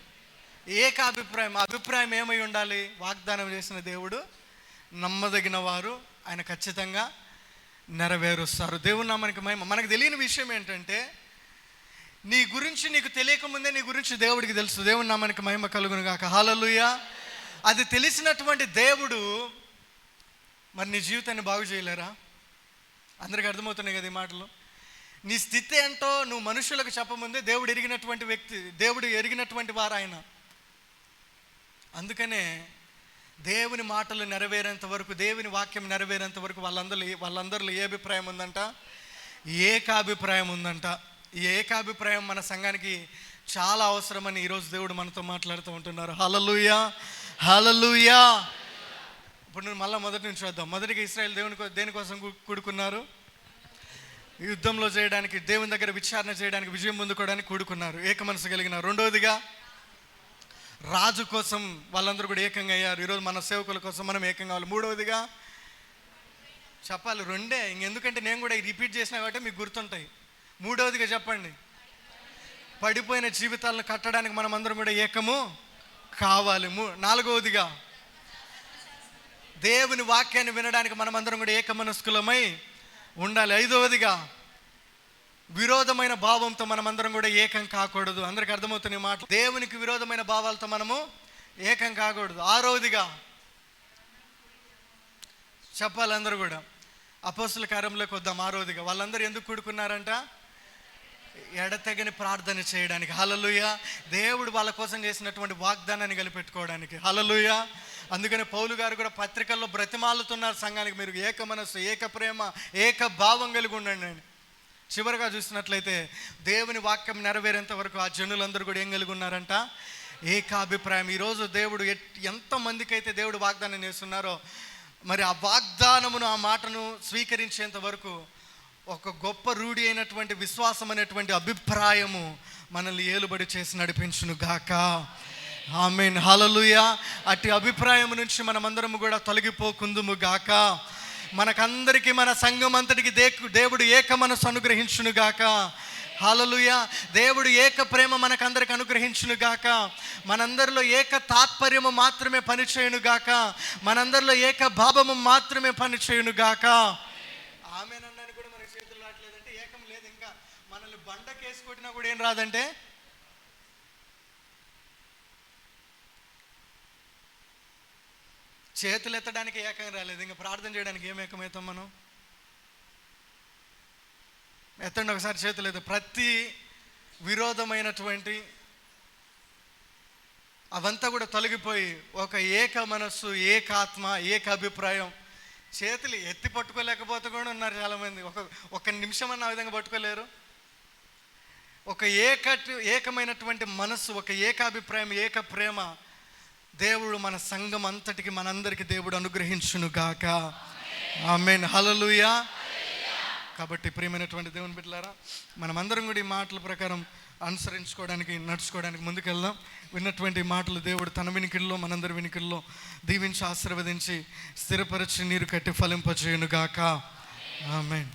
ఏకాభిప్రాయం. అభిప్రాయం ఏమై ఉండాలి? వాగ్దానం చేసిన దేవుడు నమ్మదగిన వారు, ఆయన ఖచ్చితంగా నెరవేరుస్తారు. దేవుని నామానికి మహిమ. మనకు తెలియని విషయం ఏంటంటే, నీ గురించి నీకు తెలియకముందే నీ గురించి దేవుడికి తెలుసు. దేవుని నామానికి మహిమ కలుగును గాక. హల్లెలూయా. అది తెలిసినటువంటి దేవుడు మరి నీ జీవితాన్ని బాగు చేయలేరా? అందరికీ అర్థమవుతున్నాయి కదా ఈ మాటలు. నీ స్థితి ఏంటో నువ్వు మనుషులకు చెప్పముందే దేవుడు ఎరిగినటువంటి వ్యక్తి, దేవుడు ఎరిగినటువంటి వారు ఆయన. అందుకనే దేవుని మాటలు నెరవేరేంత వరకు, దేవుని వాక్యం నెరవేరేంత వరకు వాళ్ళందరిలో ఏ అభిప్రాయం ఉందంట? ఏకాభిప్రాయం ఉందంట. ఈ ఏకాభిప్రాయం మన సంఘానికి చాలా అవసరమని ఈరోజు దేవుడు మనతో మాట్లాడుతూ ఉంటున్నారు. హల్లెలూయా, హల్లెలూయా. ఇప్పుడు నేను మళ్ళీ మొదటి నుంచి చూద్దాం. మొదటిగా ఇశ్రాయేలు దేనికోసం కూడుకున్నారు? యుద్ధంలో చేయడానికి, దేవుని దగ్గర విచారణ చేయడానికి, విజయం పొందుకోవడానికి కూడుకున్నారు, ఏక మనసు కలిగిన. రెండవదిగా రాజు కోసం వాళ్ళందరూ కూడా ఏకంగా అయ్యారు. ఈరోజు మన సేవకుల కోసం మనం ఏకంగా కావాలి. మూడవదిగా చెప్పాలి, రెండే ఇంకెందుకంటే నేను కూడా రిపీట్ చేసిన కాబట్టి మీకు గుర్తుంటాయి. మూడవదిగా చెప్పండి, పడిపోయిన జీవితాలను కట్టడానికి మనం అందరం కూడా ఏకము కావాలి. నాలుగవదిగా దేవుని వాక్యాన్ని వినడానికి మనం అందరం కూడా ఏక మనస్కులమై ఉండాలి. ఐదవదిగా విరోధమైన భావంతో మనమందరం కూడా ఏకం కాకూడదు. అందరికి అర్థమవుతున్న మాట. దేవునికి విరోధమైన భావాలతో మనము ఏకం కాకూడదు. ఆరవదిగా చెప్పాలి అందరూ కూడా అపోస్తుల కార్యంలోకి వద్దాం. ఆరవదిగా వాళ్ళందరూ ఎందుకు కూడుకున్నారంట? ఎడతెగని ప్రార్థన చేయడానికి. హల్లెలూయా. దేవుడు వాళ్ళ కోసం చేసినటువంటి వాగ్దానాన్ని కలిపెట్టుకోవడానికి. హల్లెలూయా. అందుకని పౌలు గారు కూడా పత్రికల్లో బ్రతిమాలుతున్నారు సంఘానికి, మీరు ఏక మనస్సు, ఏక ప్రేమ, ఏక భావం కలిగి ఉండండి అని. చివరిగా చూసినట్లయితే దేవుని వాక్యం నెరవేరేంత వరకు ఆ జనులందరూ కూడా ఏం కలిగి ఉన్నారంట? ఏకాభిప్రాయం. ఈరోజు దేవుడు ఎంతమందికి అయితే దేవుడు వాగ్దానం చేస్తున్నారో, మరి ఆ వాగ్దానమును, ఆ మాటను స్వీకరించేంత వరకు ఒక గొప్ప రూఢి అయినటువంటి విశ్వాసం అనేటువంటి అభిప్రాయము మనల్ని ఏలుబడి చేసి నడిపించును గాక. ఆమేన్, హల్లెలూయా. అట్టి అభిప్రాయం నుంచి మనమందరము కూడా తొలగిపోకుందుము గాక. మనకందరికీ, మన సంఘం అంతటికి దేవుడు ఏక మనసు అనుగ్రహించును గాక. హల్లెలూయా. దేవుడు ఏక ప్రేమ మనకందరికి అనుగ్రహించును గాక. మనందరిలో ఏక తాత్పర్యము మాత్రమే పనిచేయును గాక. మనందరిలో ఏక భావము మాత్రమే పనిచేయును గాక. ఆమేన్ అన్నాను కూడా మన చేతులు రావట్లేదంటే ఏకం లేదు. ఇంకా మనల్ని బండకేసి కొట్టినా కూడా ఏం రాదంటే, చేతులు ఎత్తడానికి ఏకం రాలేదు, ఇంకా ప్రార్థన చేయడానికి ఏం ఏకమవుతాం మనం? ఎత్తండి ఒకసారి చేతులు ఎత్త. ప్రతి విరోధమైనటువంటి అవంతా కూడా తొలగిపోయి ఒక ఏక మనస్సు, ఏకాత్మ, ఏక అభిప్రాయం. చేతులు ఎత్తి పట్టుకోలేకపోతే కూడా ఉన్నారు చాలామంది. ఒక నిమిషం అన్న ఆ విధంగా పట్టుకోలేరు. ఒక ఏకమైనటువంటి మనస్సు, ఒక ఏకాభిప్రాయం, ఏక ప్రేమ దేవుడు మన సంఘం అంతటికి, మనందరికీ దేవుడు అనుగ్రహించును గాక. ఆమేన్, హల్లెలూయా. కాబట్టి ప్రియమైనటువంటి దేవుని బిడ్డలారా, మనమందరం కూడా ఈ మాటల ప్రకారం అనుసరించుకోవడానికి, నడుచుకోవడానికి ముందుకెళ్దాం. విన్నటువంటి మాటలు దేవుడు తన వినికిల్లో, మనందరి వినికిల్లో దీవించి, ఆశీర్వదించి, స్థిరపరిచి, నీరు కట్టి ఫలింపజేయును గాక. ఆమేన్.